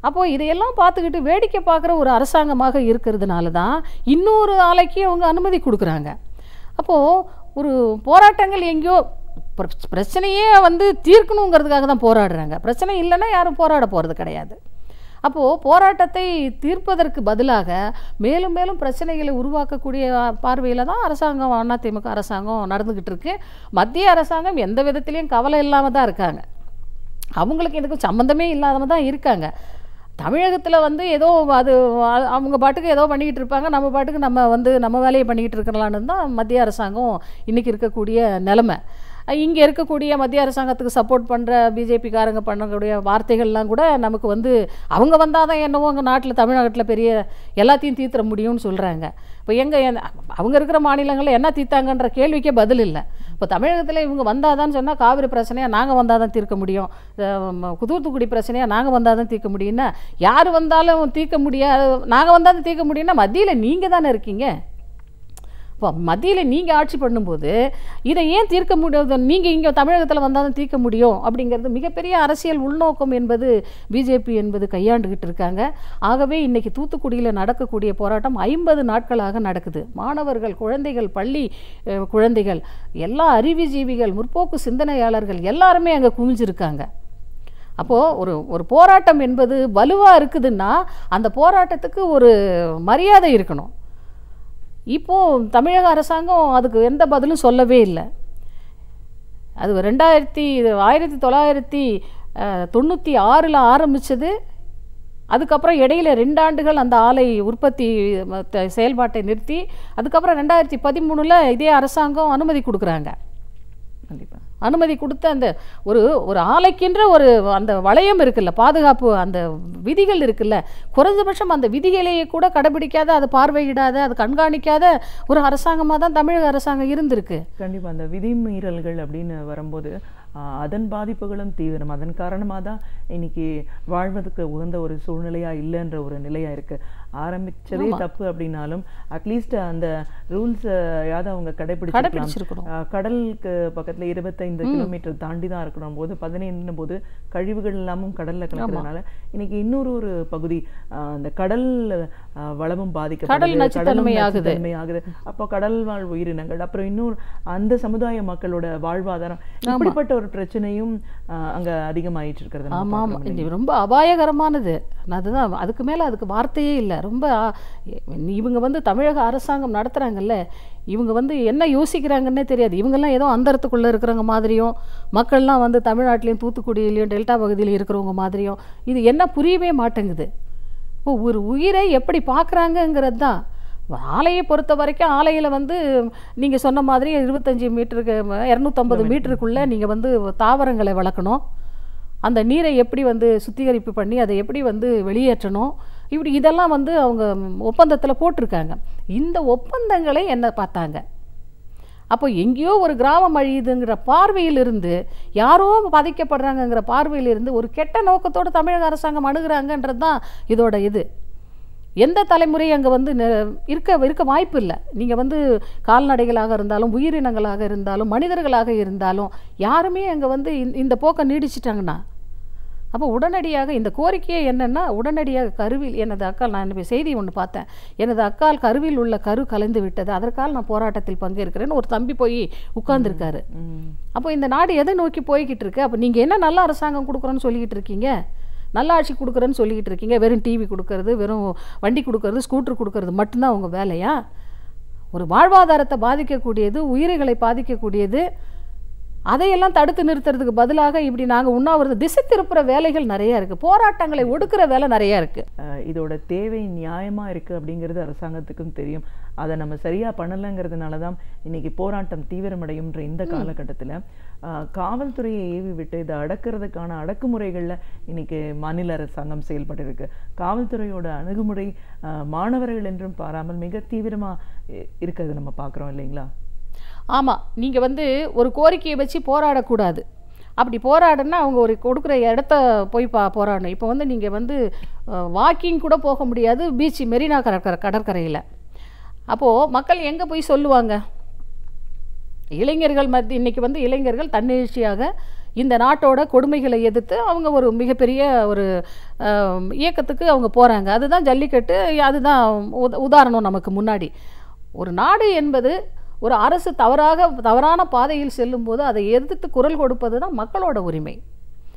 அப்போது இதையெல்லாம் பார்த்துக்கிட்டு வேடிக்கை பார்க்குற ஒரு அரசாங்கமாக இருக்கிறதுனால தான் இன்னொரு ஆலைக்கு அவங்க அனுமதி கொடுக்குறாங்க. அப்போது ஒரு போராட்டங்கள் எங்கேயோ பிரச்சனையே வந்து தீர்க்கணுங்கிறதுக்காக தான் போராடுறாங்க. பிரச்சனை இல்லைன்னா யாரும் போராட போகிறது கிடையாது. அப்போது போராட்டத்தை தீர்ப்பதற்கு பதிலாக மேலும் மேலும் பிரச்சனைகளை உருவாக்கக்கூடிய பார்வையில் தான் அரசாங்கம், அதிமுக அரசாங்கம் நடந்துக்கிட்டு இருக்கு. மத்திய அரசாங்கம் எந்த விதத்திலையும் கவலை இல்லாமல் தான் இருக்காங்க. அவங்களுக்கு இதுக்கு சம்மந்தமே இல்லாதவங்க தான் இருக்காங்க. தமிழகத்தில் வந்து ஏதோ அது அவங்க பாட்டுக்கு ஏதோ பண்ணிக்கிட்டு இருப்பாங்க, நம்ம பாட்டுக்கு நம்ம வந்து நம்ம வேலையை பண்ணிக்கிட்டு இருக்கலான்னு தான் மத்திய அரசாங்கம் இன்றைக்கி இருக்கக்கூடிய நிலைமை. இங்கே இருக்கக்கூடிய மத்திய அரசாங்கத்துக்கு சப்போர்ட் பண்ணுற பிஜேபிக்காரங்க பண்ணக்கூடிய வார்த்தைகள்லாம் கூட நமக்கு வந்து அவங்க வந்தால் தான் என்னவோ அங்கே நாட்டில் தமிழ்நாட்டில் பெரிய எல்லாத்தையும் தீர்த்துற முடியும்னு சொல்கிறாங்க. இப்போ அவங்க இருக்கிற மாநிலங்களில் என்ன தீர்த்தாங்கன்ற கேள்விக்கே பதில் இல்லை. இப்போ தமிழகத்தில் இவங்க வந்தால் தான் சொன்னால் காவிரி பிரச்சனையாக நாங்கள் வந்தால் தான் தீர்க்க முடியும், தூத்துக்குடி பிரச்சனையாக நாங்கள் வந்தால் தான் தீர்க்க முடியும்னா யார் வந்தாலும் தீர்க்க முடியாது, நாங்கள் வந்தால் தான் தீர்க்க முடியும்னா மத்தியில் நீங்கள் தானே இருக்கீங்க. இப்போ மத்தியில் நீங்கள் ஆட்சி பண்ணும்போது இதை ஏன் தீர்க்க முடியாது, நீங்கள் இங்கே தமிழகத்தில் வந்தால் தான் தீர்க்க முடியும் அப்படிங்கிறது மிகப்பெரிய அரசியல் உள்நோக்கம் என்பது பிஜேபி என்பது கையாண்டுக்கிட்டு இருக்காங்க. ஆகவே இன்றைக்கி தூத்துக்குடியில் நடக்கக்கூடிய போராட்டம் 50 நாட்களாக நடக்குது. மாணவர்கள், குழந்தைகள், பள்ளி குழந்தைகள், எல்லா அறிவுஜீவிகள், முற்போக்கு சிந்தனையாளர்கள் எல்லாருமே அங்கே குவிஞ்சிருக்காங்க. அப்போது ஒரு போராட்டம் என்பது வலுவாக இருக்குதுன்னா அந்த போராட்டத்துக்கு ஒரு மரியாதை இருக்கணும். இப்போது தமிழக அரசாங்கம் அதுக்கு எந்த பதிலும் சொல்லவே இல்லை. அது 1996 ஆரம்பித்தது. அதுக்கப்புறம் இடையில 2 ஆண்டுகள் அந்த ஆலை உற்பத்தி செயல்பாட்டை நிறுத்தி அதுக்கப்புறம் 2013 இதே அரசாங்கம் அனுமதி கொடுக்குறாங்க. கண்டிப்பாக அனுமதி கொடுத்த அந்த ஒரு ஆலைக்கின்ற அந்த வளையம் இருக்குல்ல, பாதுகாப்பு அந்த விதிகள் இருக்குல்ல, குறைஞ்சபட்சம் அந்த விதிகளையே கூட கடைபிடிக்காத, அதை பார்வையிடாத, அது கண்காணிக்காத ஒரு அரசாங்கமாக தான் தமிழக அரசாங்கம் இருந்திருக்கு. கண்டிப்பாக அந்த விதிமீறல்கள் அப்படின்னு வரும்போது அதன் பாதிப்புகளும் தீவிரம். அதன் காரணமாக தான் இன்னைக்கு வாழ்வதற்கு உகந்த ஒரு சூழ்நிலையாக இல்லைன்ற ஒரு நிலையாக இருக்குது. ஆரம்பித்ததே தப்பு அப்படின்னாலும் அட்லீஸ்ட் அந்த ரூல்ஸையாவது அவங்க கடைபிடிச்சிருக்கணும். கடலுக்கு பக்கத்தில் 25 கிலோமீட்டர் தாண்டி தான் இருக்கணும் போது 15 போது கழிவுகள் எல்லாமும் கடலில் கலக்கிறதுனால இன்னைக்கு இன்னொரு பகுதி அந்த கடல் வளமும் பாதிக்கப்படுது. அப்போ கடல் வாழ் உயிரினங்கள், அப்புறம் இன்னொரு அந்த சமுதாய மக்களோட வாழ்வாதாரம், இப்படிப்பட்ட ஒரு பிரச்சனையும் அங்கே அதிகமாயிட்டு இருக்கிறது. ஆமாம், ரொம்ப அபாயகரமானது. அதுதான், அதுக்கு மேலே அதுக்கு வார்த்தையே இல்லை. ரொம்ப இவங்க வந்து தமிழக அரசாங்கம் நடத்துகிறாங்கல்ல, இவங்க வந்து என்ன யோசிக்கிறாங்கன்னே தெரியாது. இவங்கெல்லாம் ஏதோ அந்தரத்துக்குள்ளே இருக்கிறவங்க மாதிரியும், மக்கள்லாம் வந்து தமிழ்நாட்டிலையும் தூத்துக்குடியிலையும் டெல்டா பகுதியிலையும் இருக்கிறவங்க மாதிரியும் இது என்ன புரியவே மாட்டேங்குது. இப்போ ஒரு உயிரை எப்படி பார்க்குறாங்கங்கிறது தான். ஆலையை பொறுத்த வரைக்கும் ஆலையில் வந்து நீங்கள் சொன்ன மாதிரி 25 மீட்டருக்கு 250 மீட்டருக்குள்ளே நீங்கள் வந்து தாவரங்களை வளர்க்கணும், அந்த நீரை எப்படி வந்து சுத்திகரிப்பு பண்ணி அதை எப்படி வந்து வெளியேற்றணும், இப்படி இதெல்லாம் வந்து அவங்க ஒப்பந்தத்தில் போட்டிருக்காங்க. இந்த ஒப்பந்தங்களை என்ன பார்த்தாங்க? அப்போ எங்கேயோ ஒரு கிராமம் அழியுதுங்கிற பார்வையிலிருந்து, யாரோ பாதிக்கப்படுறாங்கங்கிற பார்வையிலிருந்து ஒரு கெட்ட நோக்கத்தோடு தமிழக அரசாங்கம் அணுகிறாங்கன்றது தான் இதோட இது. எந்த தலைமுறை அங்கே வந்து இருக்க வாய்ப்பு இல்லை. நீங்கள் வந்து கால்நடைகளாக இருந்தாலும், உயிரினங்களாக இருந்தாலும், மனிதர்களாக இருந்தாலும் யாருமே அங்கே வந்து இந்த போக்கை நீடிச்சிட்டாங்கன்னா, அப்போ உடனடியாக இந்த கோரிக்கையை என்னென்னா, உடனடியாக கருவில் எனது அக்கால், நான் செய்தி ஒன்று பார்த்தேன், எனது அக்கால் கருவில் உள்ள கரு கலைந்து விட்டது, அதற்கால் நான் போராட்டத்தில் பங்கேற்கிறேன்னு ஒரு தம்பி போய் உட்கார்ந்துருக்காரு. அப்போ இந்த நாடு எதை நோக்கி போய்கிட்டு இருக்கு? அப்போ நீங்கள் என்ன நல்ல அரசாங்கம் கொடுக்குறோன்னு சொல்லிக்கிட்டு இருக்கீங்க, நல்ல ஆட்சி கொடுக்குறேன்னு சொல்லிக்கிட்டு இருக்கீங்க, வெறும் டிவி கொடுக்கறது, வெறும் வண்டி கொடுக்கறது, ஸ்கூட்டர் கொடுக்கறது மட்டும்தான் உங்கள் வேலையா? ஒரு வாழ்வாதாரத்தை பாதிக்கக்கூடியது, உயிர்களை பாதிக்கக்கூடியது, அதையெல்லாம் தடுத்து நிறுத்துறதுக்கு பதிலாக இப்படி நாங்கள் உண்ணாவிரத திசை திருப்புற வேலைகள் நிறையா இருக்குது, போராட்டங்களை ஒடுக்கிற வேலை நிறையா இருக்குது. இதோட தேவை நியாயமாக இருக்குது அப்படிங்கிறது அரசாங்கத்துக்கும் தெரியும். அதை நம்ம சரியாக பண்ணலைங்கிறதுனால தான் இன்றைக்கி போராட்டம் தீவிரமடையும்ன்ற இந்த காலகட்டத்தில் காவல்துறையை ஏவி விட்டு இதை அடக்கிறதுக்கான அடக்குமுறைகளில் இன்றைக்கி மாநில அரசாங்கம் செயல்பட்டு இருக்கு. காவல்துறையோட அணுகுமுறை மாணவர்கள் என்றும் பாராமல் மிக தீவிரமாக இருக்கிறது நம்ம பார்க்குறோம் இல்லைங்களா? ஆமாம், நீங்கள் வந்து ஒரு கோரிக்கையை வச்சு போராடக்கூடாது. அப்படி போராடுன்னா அவங்க ஒரு கொடுக்குற இடத்த போய் போராடணும். இப்போ வந்து நீங்கள் வந்து வாக்கிங் கூட போக முடியாது பீச் மெரினா கடற்கரையில். அப்போது மக்கள் எங்கே போய் சொல்லுவாங்க? இளைஞர்கள் இன்றைக்கி வந்து இளைஞர்கள் தன்னெழுச்சியாக இந்த நாட்டோட கொடுமைகளை எதிர்த்து அவங்க ஒரு மிகப்பெரிய ஒரு இயக்கத்துக்கு அவங்க போகிறாங்க. அதுதான் ஜல்லிக்கட்டு, அதுதான் உதாரணம் நமக்கு முன்னாடி. ஒரு நாடு என்பது ஒரு அரசு தவறான பாதையில் செல்லும்போது அதை எதிர்த்து குரல் கொடுப்பது தான் மக்களோட உரிமை.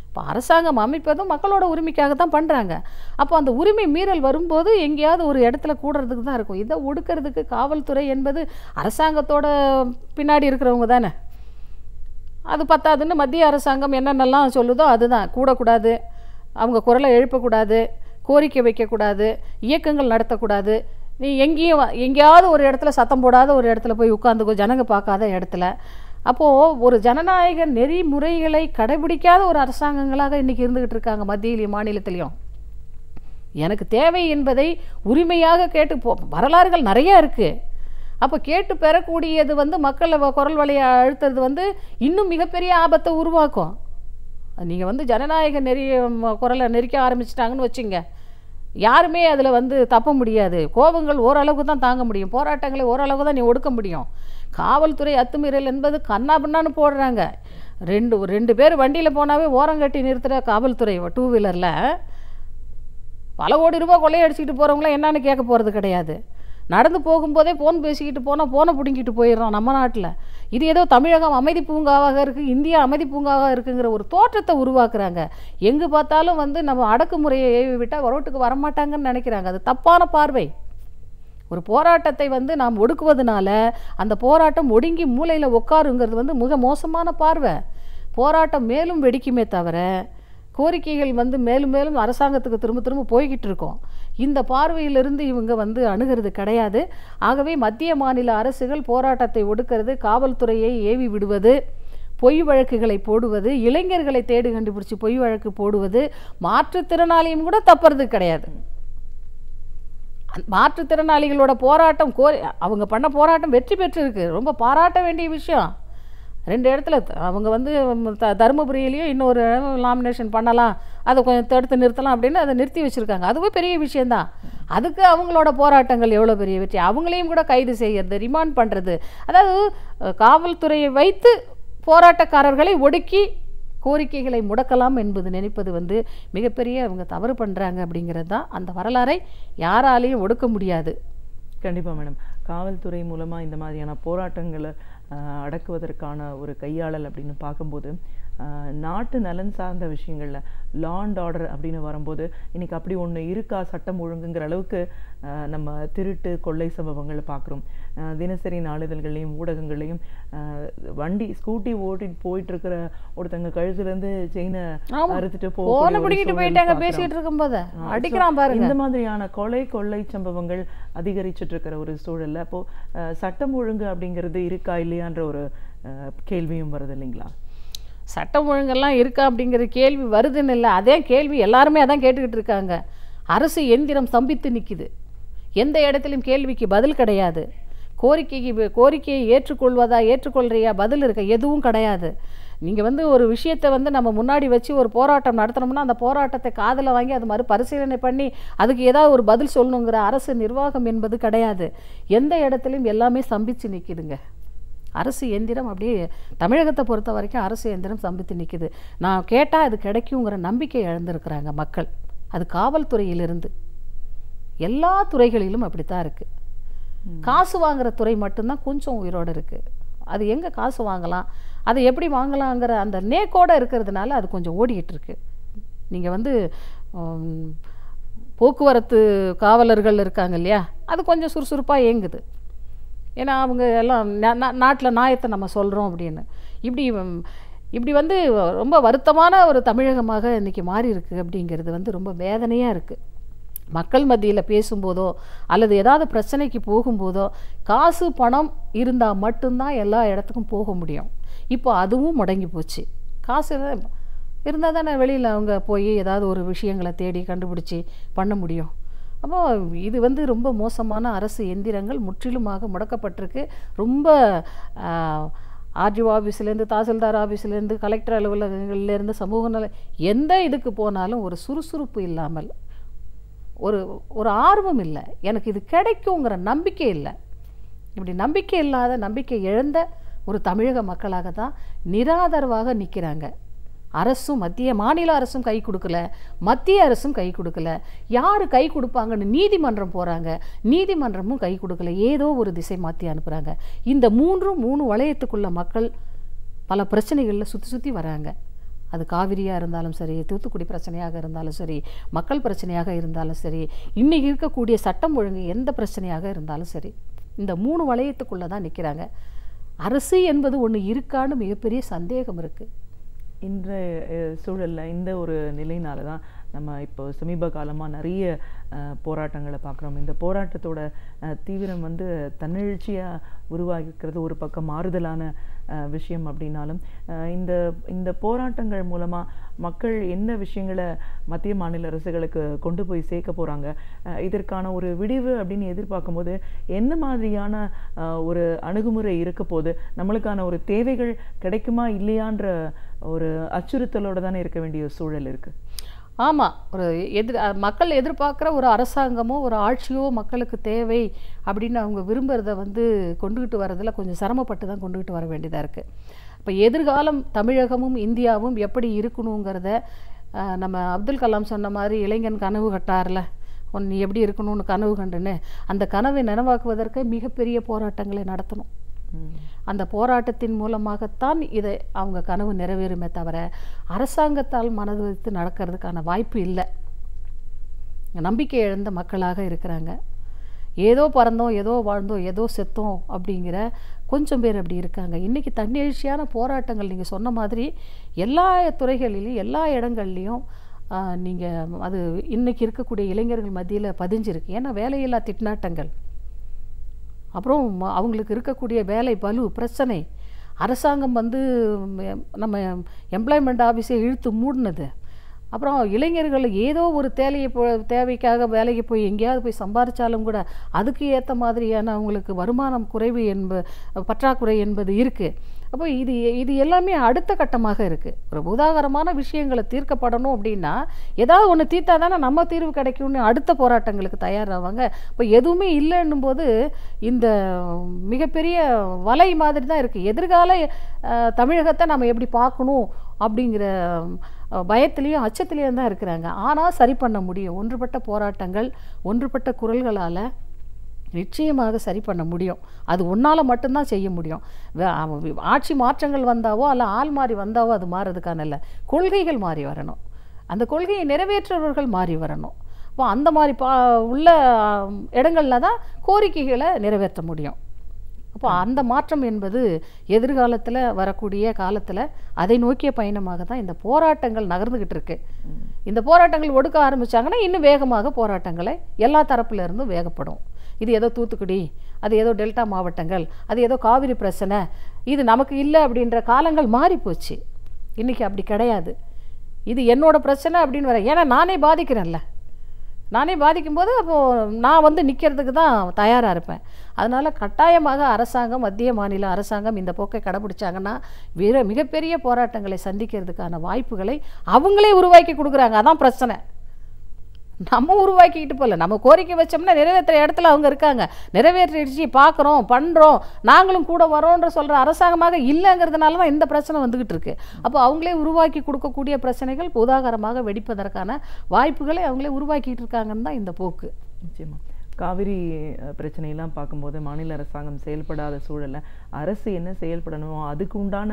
இப்போ அரசாங்கம் அமைப்பதும் மக்களோட உரிமைக்காக தான் பண்ணுறாங்க. அப்போ அந்த உரிமை மீறல் வரும்போது எங்கேயாவது ஒரு இடத்துல கூடுறதுக்கு தான் இருக்கும். இதை ஒடுக்கிறதுக்கு காவல்துறை என்பது அரசாங்கத்தோட பின்னாடி இருக்கிறவங்க தானே. அது பத்தாதுன்னு மத்திய அரசாங்கம் என்னென்னலாம் சொல்லுதோ அதுதான். கூடக்கூடாது, அவங்க குரலை எழுப்பக்கூடாது, கோரிக்கை வைக்கக்கூடாது, இயக்கங்கள் நடத்தக்கூடாது. நீ எங்கேயாவது ஒரு இடத்துல சத்தம் போடாத ஒரு இடத்துல போய் உட்காந்துக்கோ, ஜனங்க பார்க்காத இடத்துல. அப்போது ஒரு ஜனநாயக நெறிமுறைகளை கடைபிடிக்காத ஒரு அரசாங்கங்களாக இன்றைக்கி இருந்துக்கிட்டு இருக்காங்க மத்தியிலையும் மாநிலத்திலையும். எனக்கு தேவை என்பதை உரிமையாக கேட்டு வரலாறுகள் நிறையா இருக்குது. அப்போ கேட்டு பெறக்கூடியது மக்களை குரல் வலையை அழுத்துறது இன்னும் மிகப்பெரிய ஆபத்தை உருவாக்கும். நீங்கள் ஜனநாயக குரலை நெரிக்க ஆரம்பிச்சிட்டாங்கன்னு வச்சுங்க, யாருமே அதில் தப்ப முடியாது. கோபங்கள் ஓரளவுக்கு தான் தாங்க முடியும், போராட்டங்களை ஓரளவுக்கு தான் நீ ஒடுக்க முடியும். காவல்துறை அத்துமீறல் என்பது கண்ணா பின்னான்னு போடுறாங்க. ரெண்டு பேர் வண்டியில் போனாவே ஓரங்கட்டி நிறுத்துகிற காவல்துறை 2 வீலரில் பல கோடி ரூபாய் கொள்ளையடிச்சிக்கிட்டு போகிறவங்களாம் என்னன்னு கேட்க போகிறது கிடையாது. நடந்து போகும்போதே ஃபோன் பேசிக்கிட்டு போனால் ஃபோனை பிடிங்கிட்டு போயிடுறோம் நம்ம நாட்டில். இது ஏதோ தமிழகம் அமைதி பூங்காவாக இருக்குது, இந்தியா அமைதி பூங்காவாக இருக்குங்கிற ஒரு தோற்றத்தை உருவாக்குறாங்க. எங்கே பார்த்தாலும் நம்ம அடக்குமுறையை ஏவி விட்டால் ரோட்டுக்கு வரமாட்டாங்கன்னு நினைக்கிறாங்க. அது தப்பான பார்வை. ஒரு போராட்டத்தை நாம் ஒடுக்குவதனால அந்த போராட்டம் ஒடுங்கி மூலையில் உட்காருங்கிறது மிக மோசமான பார்வை. போராட்டம் மேலும் வெடிக்குமே தவிர கோரிக்கைகள் மேலும் மேலும் அரசாங்கத்துக்கு திரும்ப திரும்ப போய்கிட்டு இருக்கோம். இந்த பார்வையிலிருந்து இவங்க அணுகிறது கிடையாது. ஆகவே மத்திய மாநில அரசுகள் போராட்டத்தை ஒடுக்கிறது, காவல்துறையை ஏவி விடுவது, பொய் வழக்குகளை போடுவது, இளைஞர்களை தேடி கண்டுபிடிச்சி பொய் வழக்கு போடுவது, மாற்றுத்திறனாளியும் கூட தப்புறது கிடையாது. மாற்றுத்திறனாளிகளோட போராட்டம் அவங்க பண்ண போராட்டம் வெற்றி பெற்றிருக்கு, ரொம்ப பாராட்ட வேண்டிய விஷயம். 2 இடத்துல அவங்க தருமபுரியிலையும் இன்னொரு நாமினேஷன் பண்ணலாம், அதை கொஞ்சம் தடுத்து நிறுத்தலாம் அப்படின்னு அதை நிறுத்தி வச்சுருக்காங்க. அதுவே பெரிய விஷயந்தான். அதுக்கு அவங்களோட போராட்டங்கள் எவ்வளோ பெரிய வெற்றி. அவங்களையும் கூட கைது செய்கிறது, ரிமாண்ட் பண்ணுறது, அதாவது காவல்துறையை வைத்து போராட்டக்காரர்களை ஒடுக்கி கோரிக்கைகளை முடக்கலாம் என்பது நினைப்பது மிகப்பெரிய அவங்க தவறு பண்ணுறாங்க அப்படிங்கிறது தான். அந்த வரலாறை யாராலையும் ஒடுக்க முடியாது. கண்டிப்பாக மேடம். காவல்துறை மூலமாக இந்த மாதிரியான போராட்டங்களை அடக்குவதற்கான ஒரு கையாளல் அப்படின்னு பார்க்கும்போது நாட்டு நலன் சார்ந்த விஷயங்களில் லா அண்ட் ஆர்டர் அப்படின்னு வரும்போது இன்றைக்கி அப்படி ஒன்று இருக்கா சட்டம் ஒழுங்குங்கிற அளவுக்கு நம்ம திருட்டு கொள்ளை சம்பவங்களை பார்க்குறோம். தினசரி நாளிதழ்களையும் ஊடகங்களையும் ஸ்கூட்டி ஓட்டிட்டு போயிட்டுருக்கிற ஒருத்தங்க கழுத்துலேருந்து செயினை அறுத்துட்டு போயிட்டாங்க பேசிகிட்டு இருக்கும்போது அடிக்கிறான் பாருங்க. இந்த மாதிரியான கொள்ளை சம்பவங்கள் அதிகரிச்சுட்டு இருக்கிற ஒரு சூழலில் அப்போது சட்டம் ஒழுங்கு அப்படிங்கிறது இருக்கா இல்லையான்ற ஒரு கேள்வியும் வருது இல்லைங்களா? சட்டம் ஒழுங்கெல்லாம் இருக்கா அப்படிங்கிற கேள்வி வருதுன்னு இல்லை, அதே கேள்வி எல்லாருமே அதான் கேட்டுக்கிட்டு இருக்காங்க. அரசு எந்திரம் ஸ்தம்பித்து நிற்கிது, எந்த இடத்துலையும் கேள்விக்கு பதில் கிடையாது. கோரிக்கையை ஏற்றுக்கொள்றியா பதில் இருக்க எதுவும் கிடையாது. நீங்கள் ஒரு விஷயத்தை நம்ம முன்னாடி வச்சு ஒரு போராட்டம் நடத்தணும்னா அந்த போராட்டத்தை காதில் வாங்கி அது மாதிரி பரிசீலனை பண்ணி அதுக்கு ஏதாவது ஒரு பதில் சொல்லணுங்கிற அரசு நிர்வாகம் என்பது கிடையாது. எந்த இடத்துலையும் எல்லாமே ஸ்தம்பித்து நிற்கிதுங்க. அரசு எந்திரம் அப்படியே தமிழகத்தை பொறுத்த வரைக்கும் அரசு எந்திரம் ஸ்தம்பித்து நிற்கிது. நான் கேட்டால் அது கிடைக்குங்கிற நம்பிக்கை இழந்திருக்கிறாங்க மக்கள். அது காவல்துறையிலிருந்து எல்லா துறைகளிலும் அப்படித்தான் இருக்குது. காசு வாங்குகிற துறை மட்டும்தான் கொஞ்சம் உயிரோடு இருக்குது. அது எங்கே காசு வாங்கலாம், அதை எப்படி வாங்கலாங்கிற அந்த நேக்கோடு இருக்கிறதுனால அது கொஞ்சம் ஓடிக்கிட்டு இருக்கு. நீங்கள் போக்குவரத்து காவலர்கள் இருக்காங்க இல்லையா, அது கொஞ்சம் சுறுசுறுப்பாக இயங்குது. ஏன்னா அவங்க எல்லாம் நாட்டில் நியாயத்தை நம்ம சொல்கிறோம் அப்படின்னு. இப்படி ரொம்ப வருத்தமான ஒரு தமிழகமாக இன்றைக்கி மாறி இருக்குது அப்படிங்கிறது ரொம்ப வேதனையாக இருக்குது. மக்கள் மத்தியில் பேசும்போதோ அல்லது ஏதாவது பிரச்சனைக்கு போகும்போதோ காசு பணம் இருந்தால் மட்டும்தான் எல்லா இடத்துக்கும் போக முடியும். இப்போ அதுவும் முடங்கி போச்சு. காசு இருந்தால் தானே வெளியில் அவங்க போய் ஏதாவது ஒரு விஷயங்களை தேடி கண்டுபிடிச்சி பண்ண முடியும். அப்போ இது ரொம்ப மோசமான அரசு எந்திரங்கள் முற்றிலுமாக முடக்கப்பட்டிருக்கு. ரொம்ப ஆர்டிஓ ஆஃபீஸ்லேருந்து, தாசில்தார் ஆஃபீஸ்லேருந்து, கலெக்டர் அலுவலகங்கள்லேருந்து, சமூக நல எந்த இதுக்கு போனாலும் ஒரு சுறுசுறுப்பு இல்லாமல், ஒரு ஆர்வம் இல்லை, எனக்கு இது கிடைக்குங்கிற நம்பிக்கை இல்லை. இப்படி நம்பிக்கை இல்லாத, நம்பிக்கை இழந்த ஒரு தமிழக மக்களாக தான் நிராதரவாக நிற்கிறாங்க. அரசும் மாநில அரசும் கை கொடுக்கல, மத்திய அரசும் கை கொடுக்கல. யார் கை கொடுப்பாங்கன்னு நீதிமன்றம் போகிறாங்க, நீதிமன்றமும் கை கொடுக்கல. ஏதோ ஒரு திசை மாற்றி அனுப்புகிறாங்க. இந்த மூணு வளையத்துக்குள்ள மக்கள் பல பிரச்சனைகளில் சுற்றி வராங்க. அது காவிரியாக இருந்தாலும் சரி, தூத்துக்குடி பிரச்சனையாக இருந்தாலும் சரி, மக்கள் பிரச்சனையாக இருந்தாலும் சரி, இன்றைக்கி இருக்கக்கூடிய சட்டம் ஒழுங்கு எந்த பிரச்சனையாக இருந்தாலும் சரி, இந்த 3 வளையத்துக்குள்ளே தான் நிற்கிறாங்க. அரசு என்பது ஒன்று இருக்கான்னு மிகப்பெரிய சந்தேகம் இருக்குது. இன்றைய சூழலில் இந்த ஒரு நிலையினால தான் நம்ம இப்போ சமீப காலமாக நிறைய போராட்டங்களை பார்க்குறோம். இந்த போராட்டத்தோட தீவிரம் வந்து தன்னெழுச்சியாக உருவாகிக்கிறது ஒரு பக்கம் மாறுதலான விஷயம் அப்படின்னாலும், இந்த போராட்டங்கள் மூலமாக மக்கள் என்ன விஷயங்களை மத்திய மாநில அரசுகளுக்கு கொண்டு போய் சேர்க்க போகிறாங்க, இதற்கான ஒரு விடிவு அப்படின்னு எதிர்பார்க்கும்போது என்ன மாதிரியான ஒரு அணுகுமுறை இருக்க போது, நம்மளுக்கான ஒரு தேவைகள் கிடைக்குமா இல்லையான்ற ஒரு அச்சுறுத்தலோடு தானே இருக்க வேண்டிய சூழல் இருக்குது. ஆமாம், ஒரு மக்கள் எதிர்பார்க்குற ஒரு அரசாங்கமோ ஒரு ஆட்சியோ மக்களுக்கு தேவை அப்படின்னு அவங்க விரும்புகிறத வந்து கொண்டுகிட்டு வரதில் கொஞ்சம் சிரமப்பட்டு தான் கொண்டுகிட்டு வர வேண்டியதாக இருக்குது. இப்போ எதிர்காலம் தமிழகமும் இந்தியாவும் எப்படி இருக்கணுங்கிறத நம்ம அப்துல் கலாம் சொன்ன மாதிரி இளைஞன் கனவு கட்டார்ல, நீ எப்படி இருக்கணும்னு கனவு கண்டுன்னு, அந்த கனவை நனவாக்குவதற்கு மிகப்பெரிய போராட்டங்களை நடத்தணும். அந்த போராட்டத்தின் மூலமாகத்தான் இதை அவங்க கனவு நிறைவேறுமே தவிர அரசாங்கத்தால் மனது வைத்து நடக்கிறதுக்கான வாய்ப்பு இல்லை. நம்பிக்கை இழந்த மக்களாக இருக்கிறாங்க. ஏதோ பிறந்தோம், ஏதோ வாழ்ந்தோம், ஏதோ செத்தோம் அப்படிங்கிற கொஞ்சம் பேர் அப்படி இருக்காங்க. இன்றைக்கி தன்னெழுச்சியான போராட்டங்கள் நீங்கள் சொன்ன மாதிரி எல்லா துறைகளிலையும் எல்லா இடங்கள்லையும் நீங்கள் அது இன்றைக்கி இருக்கக்கூடிய இளைஞர்கள் மத்தியில் பதிஞ்சிருக்கு. ஏன்னா வேலையில்லா திண்டாட்டங்கள், அப்புறம் அவங்களுக்கு இருக்கக்கூடிய வேலை பளு பிரச்சனை, அரசாங்கம் வந்து நம்ம எம்ப்ளாய்மெண்ட் ஆஃபீஸை இழுத்து மூடினது, அப்புறம் இளைஞர்கள் ஏதோ ஒரு தேவைக்காக வேலைக்கு போய் எங்கேயாவது போய் சம்பாதிச்சாலும் கூட அதுக்கு ஏற்ற மாதிரியான அவங்களுக்கு வருமானம் குறைவு பற்றாக்குறை என்பது இருக்குது. அப்போ இது எல்லாமே அடுத்த கட்டமாக இருக்குது. ஒரு உதாரணமான விஷயங்களை தீர்க்கப்படணும் அப்படின்னா ஏதாவது ஒன்று தீர்த்தா தானே நம்ம தீர்வு கிடைக்கும்னு அடுத்த போராட்டங்களுக்கு தயாராவாங்க. இப்போ எதுவுமே இல்லைன்னும் போது இந்த மிகப்பெரிய வலை மாதிரி தான் இருக்குது. எதிர்கால தமிழகத்தை நம்ம எப்படி பார்க்கணும் அப்படிங்கிற பயத்திலையும் அச்சத்திலையும் தான் இருக்கிறாங்க. ஆனால் சரி பண்ண முடியும். ஒன்றுபட்ட போராட்டங்கள், ஒன்றுபட்ட குரல்களால் நிச்சயமாக சரி பண்ண முடியும். அது ஒன்றால் மட்டும்தான் செய்ய முடியும். ஆட்சி மாற்றங்கள் வந்தாவோ அல்ல ஆள் மாறி வந்தாவோ அது மாறுறதுக்கான இல்லை, கொள்கைகள் மாறி வரணும். அந்த கொள்கையை நிறைவேற்றுபவர்கள் மாறி வரணும். அப்போ அந்த மாதிரி உள்ள இடங்களில் தான் கோரிக்கைகளை நிறைவேற்ற முடியும். அப்போ அந்த மாற்றம் என்பது எதிர்காலத்தில் வரக்கூடிய காலத்தில் அதை நோக்கிய பயணமாக தான் இந்த போராட்டங்கள் நகர்ந்துக்கிட்டு இருக்கு. இந்த போராட்டங்கள் ஒடுக்க ஆரம்பித்தாங்கன்னா இன்னும் வேகமாக போராட்டங்களை எல்லா தரப்புல இருந்தும் வேகப்படும். இது ஏதோ தூத்துக்குடி, அது ஏதோ டெல்டா மாவட்டங்கள், அது ஏதோ காவிரி பிரச்சனை, இது நமக்கு இல்லை அப்படின்ற காலங்கள் மாறி போச்சு. இன்றைக்கி அப்படி கிடையாது. இது என்னோட பிரச்சனை அப்படின்னு வர, ஏன்னா நானே பாதிக்கிறேன்ல, நானே பாதிக்கும்போது அப்போது நான் வந்து நிற்கிறதுக்கு தான் தயாராக இருப்பேன். அதனால் கட்டாயமாக அரசாங்கம், மத்திய மாநில அரசாங்கம் இந்த போக்கை கடைபிடிச்சாங்கன்னா மிகப்பெரிய போராட்டங்களை சந்திக்கிறதுக்கான வாய்ப்புகளை அவங்களே உருவாக்கி கொடுக்குறாங்க. அதான் பிரச்சனை. நம்ம உருவாக்கிக்கிட்டு போகல, நம்ம கோரிக்கை வச்சோம்னா நிறைவேற்ற இடத்துல அவங்க இருக்காங்க. நிறைவேற்றிடுச்சு, பார்க்குறோம், பண்ணுறோம், நாங்களும் கூட வரோன்ற சொல்கிற அரசாங்கமாக இல்லைங்கிறதுனால தான் இந்த பிரச்சனை வந்துக்கிட்டு இருக்கு. அப்போ அவங்களே உருவாக்கி கொடுக்கக்கூடிய பிரச்சனைகள் உதாகரமாக வெடிப்பதற்கான வாய்ப்புகளை அவங்களே உருவாக்கிட்டு இருக்காங்கன்னு தான் இந்த போக்கு. நிச்சயமாக காவிரி பிரச்சனையெல்லாம் பார்க்கும்போது மாநில அரசாங்கம் செயல்படாத சூழலில் அரசு என்ன செயல்படணுமோ அதுக்கு உண்டான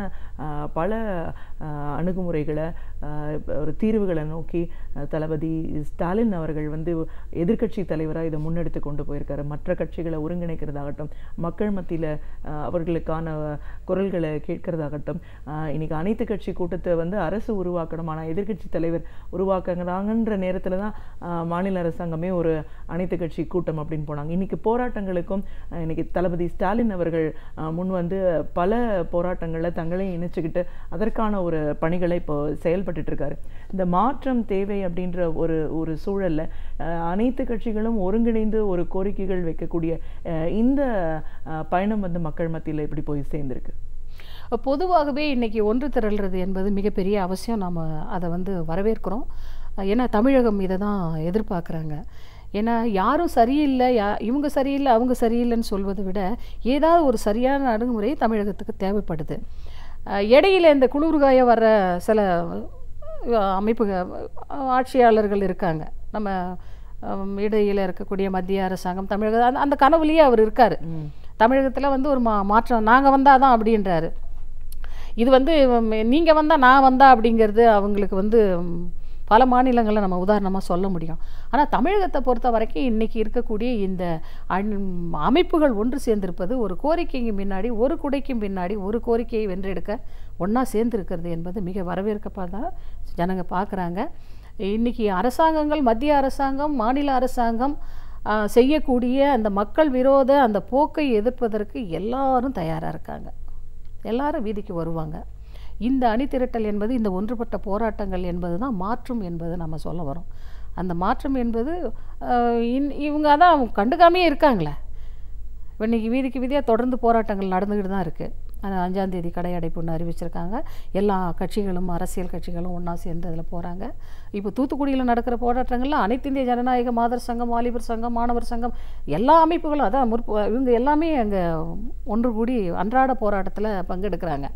பல அணுகுமுறைகளை, ஒரு தீர்வுகளை நோக்கி தளபதி ஸ்டாலின் அவர்கள் வந்து எதிர்க்கட்சி தலைவராக இதை முன்னெடுத்து கொண்டு போயிருக்காரு. மற்ற கட்சிகளை ஒருங்கிணைக்கிறதாகட்டும், மக்கள் மத்தியில் அவர்களுக்கான குரல்களை கேட்கறதாகட்டும், இன்னைக்கு அனைத்து கட்சி கூட்டத்தை வந்து அரசு உருவாக்கணும், ஆனால் எதிர்க்கட்சி தலைவர் உருவாக்குறாங்கன்ற நேரத்தில் தான் மாநில அரசாங்கமே ஒரு அனைத்து கட்சி கூட்டம் அப்படின்னு போனாங்க. இன்னைக்கு போராட்டங்களுக்கும் இன்னைக்கு தளபதி ஸ்டாலின் அவர்கள் முன் வந்து பல போராட்டங்களில் தங்களையும் இணைச்சுக்கிட்டு அதற்கான ஒரு பணிகளை இப்போ செயல்பட்டு இருக்காரு. இந்த மாற்றம் தேவை அப்படின்ற ஒரு சூழல்ல அனைத்து கட்சிகளும் ஒருங்கிணைந்து ஒரு கோரிக்கைகள் வைக்கக்கூடிய இந்த பயணம் வந்து மக்கள் மத்தியில் எப்படி போய் சேர்ந்திருக்கு? பொதுவாகவே இன்றைக்கி ஒன்று திரள்றது என்பது மிகப்பெரிய அவசியம். நாம் அதை வந்து வரவேற்கிறோம். ஏன்னா தமிழகம் இதை தான் எதிர்பார்க்குறாங்க. ஏன்னா யாரும் சரியில்லை, இவங்க சரியில்லை அவங்க சரியில்லைன்னு சொல்வதை விட ஏதாவது ஒரு சரியான அணுகுமுறை தமிழகத்துக்கு தேவைப்படுது. இடையில் இந்த குளிர்காய வர்ற சில ஆட்சியாளர்கள் இருக்காங்க. நம்ம இடையில் இருக்கக்கூடிய மத்திய அரசாங்கம் தமிழக அந்த கனவுலேயே அவர் இருக்கார். தமிழகத்தில் வந்து ஒரு மாற்றம் நாங்கள் வந்தால் தான் அப்படின்றாரு. இது வந்து நீங்கள் வந்தால் நான் வந்தா அப்படிங்கிறது அவங்களுக்கு வந்து பல மாநிலங்களை நம்ம உதாரணமாக சொல்ல முடியும். ஆனால் தமிழகத்தை பொறுத்த வரைக்கும் இன்றைக்கி இருக்கக்கூடிய இந்த அமைப்புகள் ஒன்று சேர்ந்திருப்பது ஒரு கோரிக்கைக்கு முன்னாடி, ஒரு குடைக்கும் பின்னாடி ஒரு கோரிக்கையை வென்றெடுக்க ஒன்றா சேர்ந்துருக்கிறது என்பது மிக வரவேற்கப்பதான் ஜனங்க பார்க்குறாங்க. இன்றைக்கி அரசாங்கங்கள், மத்திய அரசாங்கம், மாநில அரசாங்கம் செய்யக்கூடிய அந்த மக்கள் விரோத அந்த போக்கை எதிர்ப்பதற்கு எல்லாரும் தயாராக இருக்காங்க. எல்லாரும் வீதிக்கு வருவாங்க. இந்த அணிதிரட்டல் என்பது, இந்த ஒன்றுபட்ட போராட்டங்கள் என்பது தான் மாற்றம் என்பது நம்ம சொல்ல வரோம். அந்த மாற்றம் என்பது இவங்க அதான் கண்டுக்காமே இருக்காங்களே. இன்றைக்கி வீதிக்கு வீதியாக தொடர்ந்து போராட்டங்கள் நடந்துக்கிட்டு தான் இருக்குது. 5ஆம் தேதி கடை அடைப்புன்னு அறிவிச்சிருக்காங்க. எல்லா கட்சிகளும், அரசியல் கட்சிகளும் ஒன்றா சேர்ந்து அதில் போகிறாங்க. இப்போ தூத்துக்குடியில் நடக்கிற போராட்டங்களில் அனைத்து இந்திய ஜனநாயக மாதர் சங்கம், வாலிபர் சங்கம், மாணவர் சங்கம் எல்லா அமைப்புகளும் அதான் இவங்க எல்லாமே அங்கே ஒன்று கூடி அன்றாட போராட்டத்தில் பங்கெடுக்கிறாங்க.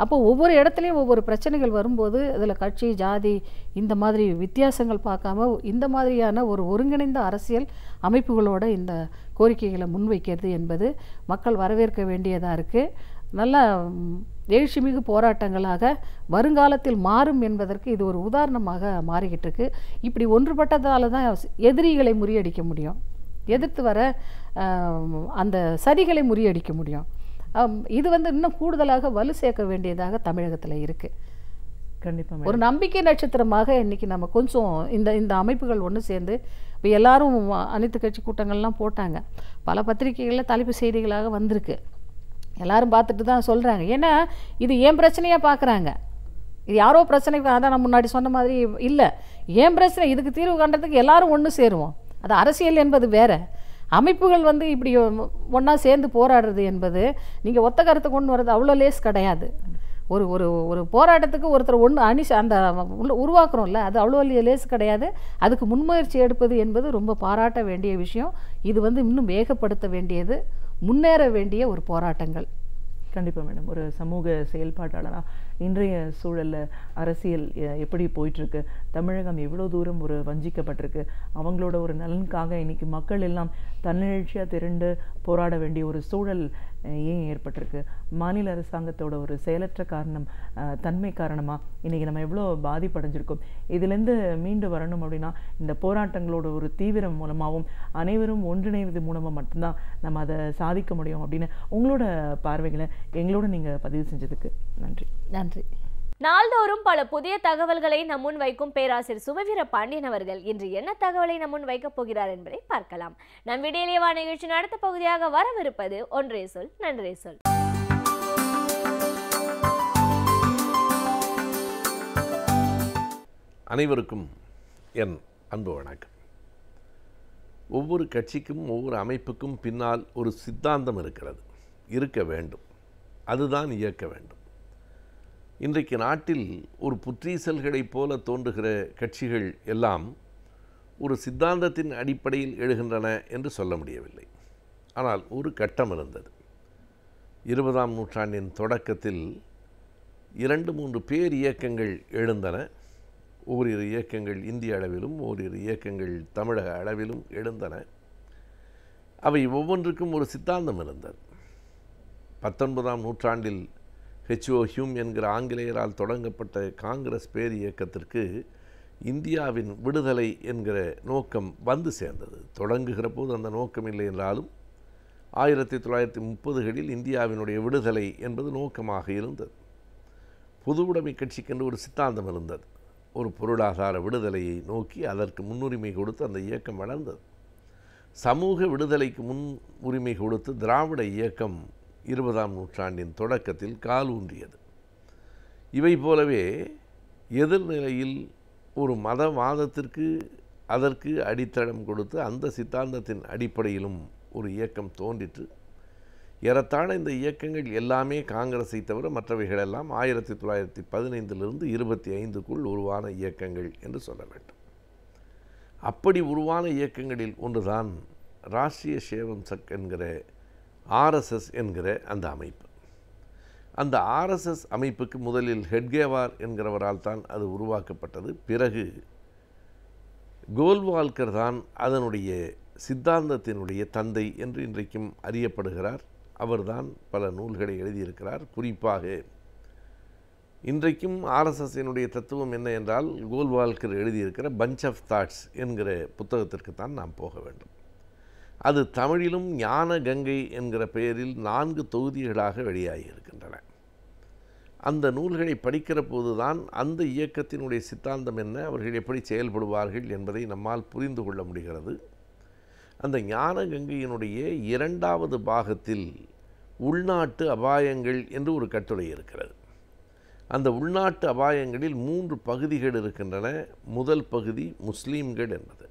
அப்போ ஒவ்வொரு இடத்துலையும் ஒவ்வொரு பிரச்சனைகள் வரும்போது அதில் கட்சி, ஜாதி இந்த மாதிரி வித்தியாசங்கள் பார்க்காம இந்த மாதிரியான ஒரு ஒருங்கிணைந்த அரசியல் அமைப்புகளோட இந்த கோரிக்கைகளை முன்வைக்கிறது என்பது மக்கள் வரவேற்க வேண்டியதாக இருக்குது. நல்ல எழுச்சிமிகு போராட்டங்களாக வருங்காலத்தில் மாறும் என்பதற்கு இது ஒரு உதாரணமாக மாறிக்கிட்டு இருக்கு. இப்படி ஒன்றுபட்டதால் தான் எதிரிகளை முறியடிக்க முடியும், எதிர்த்து வர அந்த சதிகளை முறியடிக்க முடியும். இது இன்னும் கூடுதலாக வலு சேர்க்க வேண்டியதாக தமிழகத்தில் இருக்குது. கண்டிப்பாக ஒரு நம்பிக்கை நட்சத்திரமாக இன்றைக்கி நம்ம கொஞ்சம் இந்த அமைப்புகள் ஒன்று சேர்ந்து இப்போ எல்லாரும் அனைத்து கட்சி கூட்டங்கள்லாம் போட்டாங்க. பல பத்திரிகைகளில் தலைப்பு செய்திகளாக வந்திருக்கு. எல்லாரும் பார்த்துட்டு தான் சொல்கிறாங்க. ஏன்னா இது ஏன் பிரச்சனையாக பார்க்குறாங்க. இது யாரோ பிரச்சனை, அதான் நான் முன்னாடி சொன்ன மாதிரி இல்லை, ஏன் பிரச்சனை, இதுக்கு தீர்வு காண்றதுக்கு எல்லாரும் ஒன்று சேருவோம். அது அரசியல் என்பது வேறு. அமைப்புகள் இப்படி ஒன்றா சேர்ந்து போராடுறது என்பது நீங்கள் ஒத்த கருத்தை கொண்டு வர்றது அவ்வளோ லேஸ் கிடையாது. ஒரு ஒரு ஒரு போராட்டத்துக்கு ஒருத்தர் ஒன்று அந்த உருவாக்குறோம்ல, அது அவ்வளோ லேஸ் கிடையாது. அதுக்கு முன்முயற்சி எடுப்பது என்பது ரொம்ப பாராட்ட வேண்டிய விஷயம். இது இன்னும் வேகப்படுத்த வேண்டியது, முன்னேற வேண்டிய ஒரு போராட்டங்கள். கண்டிப்பாக மேடம். ஒரு சமூக செயல்பாட்டாளராக இன்றைய சூழலில் அரசியல் எப்படி போயிட்டுருக்கு, தமிழகம் எவ்வளோ தூரம் ஒரு வஞ்சிக்கப்பட்டிருக்கு, அவங்களோட ஒரு நலனுக்காக இன்றைக்கி மக்கள் எல்லாம் தன்னெழுச்சியாக திரண்டு போராட வேண்டிய ஒரு சூழல் ஏன் ஏற்பட்டிருக்கு, மாநில அரசாங்கத்தோட ஒரு செயலற்ற தன்மை காரணமாக இன்றைக்கி நம்ம எவ்வளோ பாதிப்படைஞ்சிருக்கோம், இதுலேருந்து மீண்டு வரணும் அப்படின்னா இந்த போராட்டங்களோட ஒரு தீவிரம் மூலமாகவும் அனைவரும் ஒன்றிணைவது மூலமாக மட்டும்தான் நம்ம அதை சாதிக்க முடியும் அப்படின்னு உங்களோட பார்வைகளை எங்களோட நீங்கள் பதிவு செஞ்சதுக்கு நன்றி. நன்றி. நாள்தோறும் பல புதிய தகவல்களை நம் முன் வைக்கும் பேராசிரியர் சுபவீர பாண்டியன் அவர்கள் இன்று என்ன தகவலை நம் முன் வைக்கப் போகிறார் என்பதை பார்க்கலாம். நம் விடியலேவா நிகழ்ச்சியின் அடுத்த பகுதியாக வரவிருப்பது ஒன்றே சொல் நன்றே சொல். அனைவருக்கும் என் அன்பு வணக்கம். ஒவ்வொரு கட்சிக்கும் ஒவ்வொரு அமைப்புக்கும் பின்னால் ஒரு சித்தாந்தம் இருக்கிறது, இருக்க வேண்டும், அதுதான் இயக்க வேண்டும். இன்றைக்கு நாட்டில் ஒரு புற்றீசல்களைப் போல தோன்றுகிற கட்சிகள் எல்லாம் ஒரு சித்தாந்தத்தின் அடிப்படையில் எழுகின்றன என்று சொல்ல முடியவில்லை. ஆனால் ஒரு கட்டம் இருந்தது. 20ஆம் நூற்றாண்டின் தொடக்கத்தில் 2-3 பேர் இயக்கங்கள் எழுந்தன. ஓரிரு இயக்கங்கள் இந்திய அளவிலும் ஓரிரு இயக்கங்கள் தமிழக அளவிலும் எழுந்தன. அவை ஒவ்வொன்றுக்கும் ஒரு சித்தாந்தம் இருந்தது. 19ஆம் நூற்றாண்டில் ஹெச்ஓ ஹியூம் என்கிற ஆங்கிலேயரால் தொடங்கப்பட்ட காங்கிரஸ் பேர் இயக்கத்திற்கு இந்தியாவின் விடுதலை என்கிற நோக்கம் வந்து சேர்ந்தது. தொடங்குகிற போது அந்த நோக்கம் இல்லை என்றாலும் 1930களில் இந்தியாவினுடைய விடுதலை என்பது நோக்கமாக இருந்தது. பொதுவுடைமை கட்சிக்கென்று ஒரு சித்தாந்தம் இருந்தது. ஒரு பொருளாதார விடுதலையை நோக்கி அதற்கு முன்னுரிமை கொடுத்து அந்த இயக்கம் வளர்ந்தது. சமூக விடுதலைக்கு முன்னுரிமை கொடுத்து திராவிட இயக்கம் 20ஆம் நூற்றாண்டின் தொடக்கத்தில் காலூன்றியது. இவை போலவே எதிர்நிலையில் ஒரு மதவாதத்திற்கு அதற்கு அடித்தளம் கொடுத்து அந்த சித்தாந்தத்தின் அடிப்படையிலும் ஒரு இயக்கம் தோன்றிற்று. ஏறத்தாழ இந்த இயக்கங்கள் எல்லாமே காங்கிரஸை தவிர மற்றவைகளெல்லாம் 1915 25க்குள் உருவான இயக்கங்கள் என்று சொல்ல வேண்டும். அப்படி உருவான இயக்கங்களில் ஒன்றுதான் ராஷ்ட்ரிய சேவம் சக் என்கிற ஆர்எஸ்எஸ் என்கிற அந்த அமைப்பு. அந்த ஆர்எஸ்எஸ் அமைப்புக்கு முதலில் ஹெட்கேவார் என்கிறவரால் தான் அது உருவாக்கப்பட்டது. பிறகு கோல்வால்கர் தான் அதனுடைய சித்தாந்தத்தினுடைய தந்தை என்று இன்றைக்கும் அறியப்படுகிறார். அவர்தான் பல நூல்களை எழுதியிருக்கிறார். குறிப்பாக இன்றைக்கும் ஆர்எஸ்எஸ்ஸினுடைய தத்துவம் என்ன என்றால் கோல்வால்கர் எழுதியிருக்கிற பஞ்ச் ஆஃப் தாட்ஸ் என்கிற புத்தகத்திற்கு தான் நாம் போக வேண்டும். அது தமிழிலும் ஞான கங்கை என்கிற பெயரில் 4 தொகுதிகளாக வெளியாகி இருக்கின்றன. அந்த நூல்களை படிக்கிற போதுதான் அந்த இயக்கத்தினுடைய சித்தாந்தம் என்ன, அவர்கள் எப்படி செயல்படுவார்கள் என்பதை நம்மால் புரிந்து கொள்ள முடிகிறது. அந்த ஞான கங்கையினுடைய 2வது பாகத்தில் உள்நாட்டு அபாயங்கள் என்று ஒரு கட்டுரை இருக்கிறது. அந்த உள்நாட்டு அபாயங்களில் 3 பகுதிகள் இருக்கின்றன. முதல் பகுதி முஸ்லீம்கள் என்பது,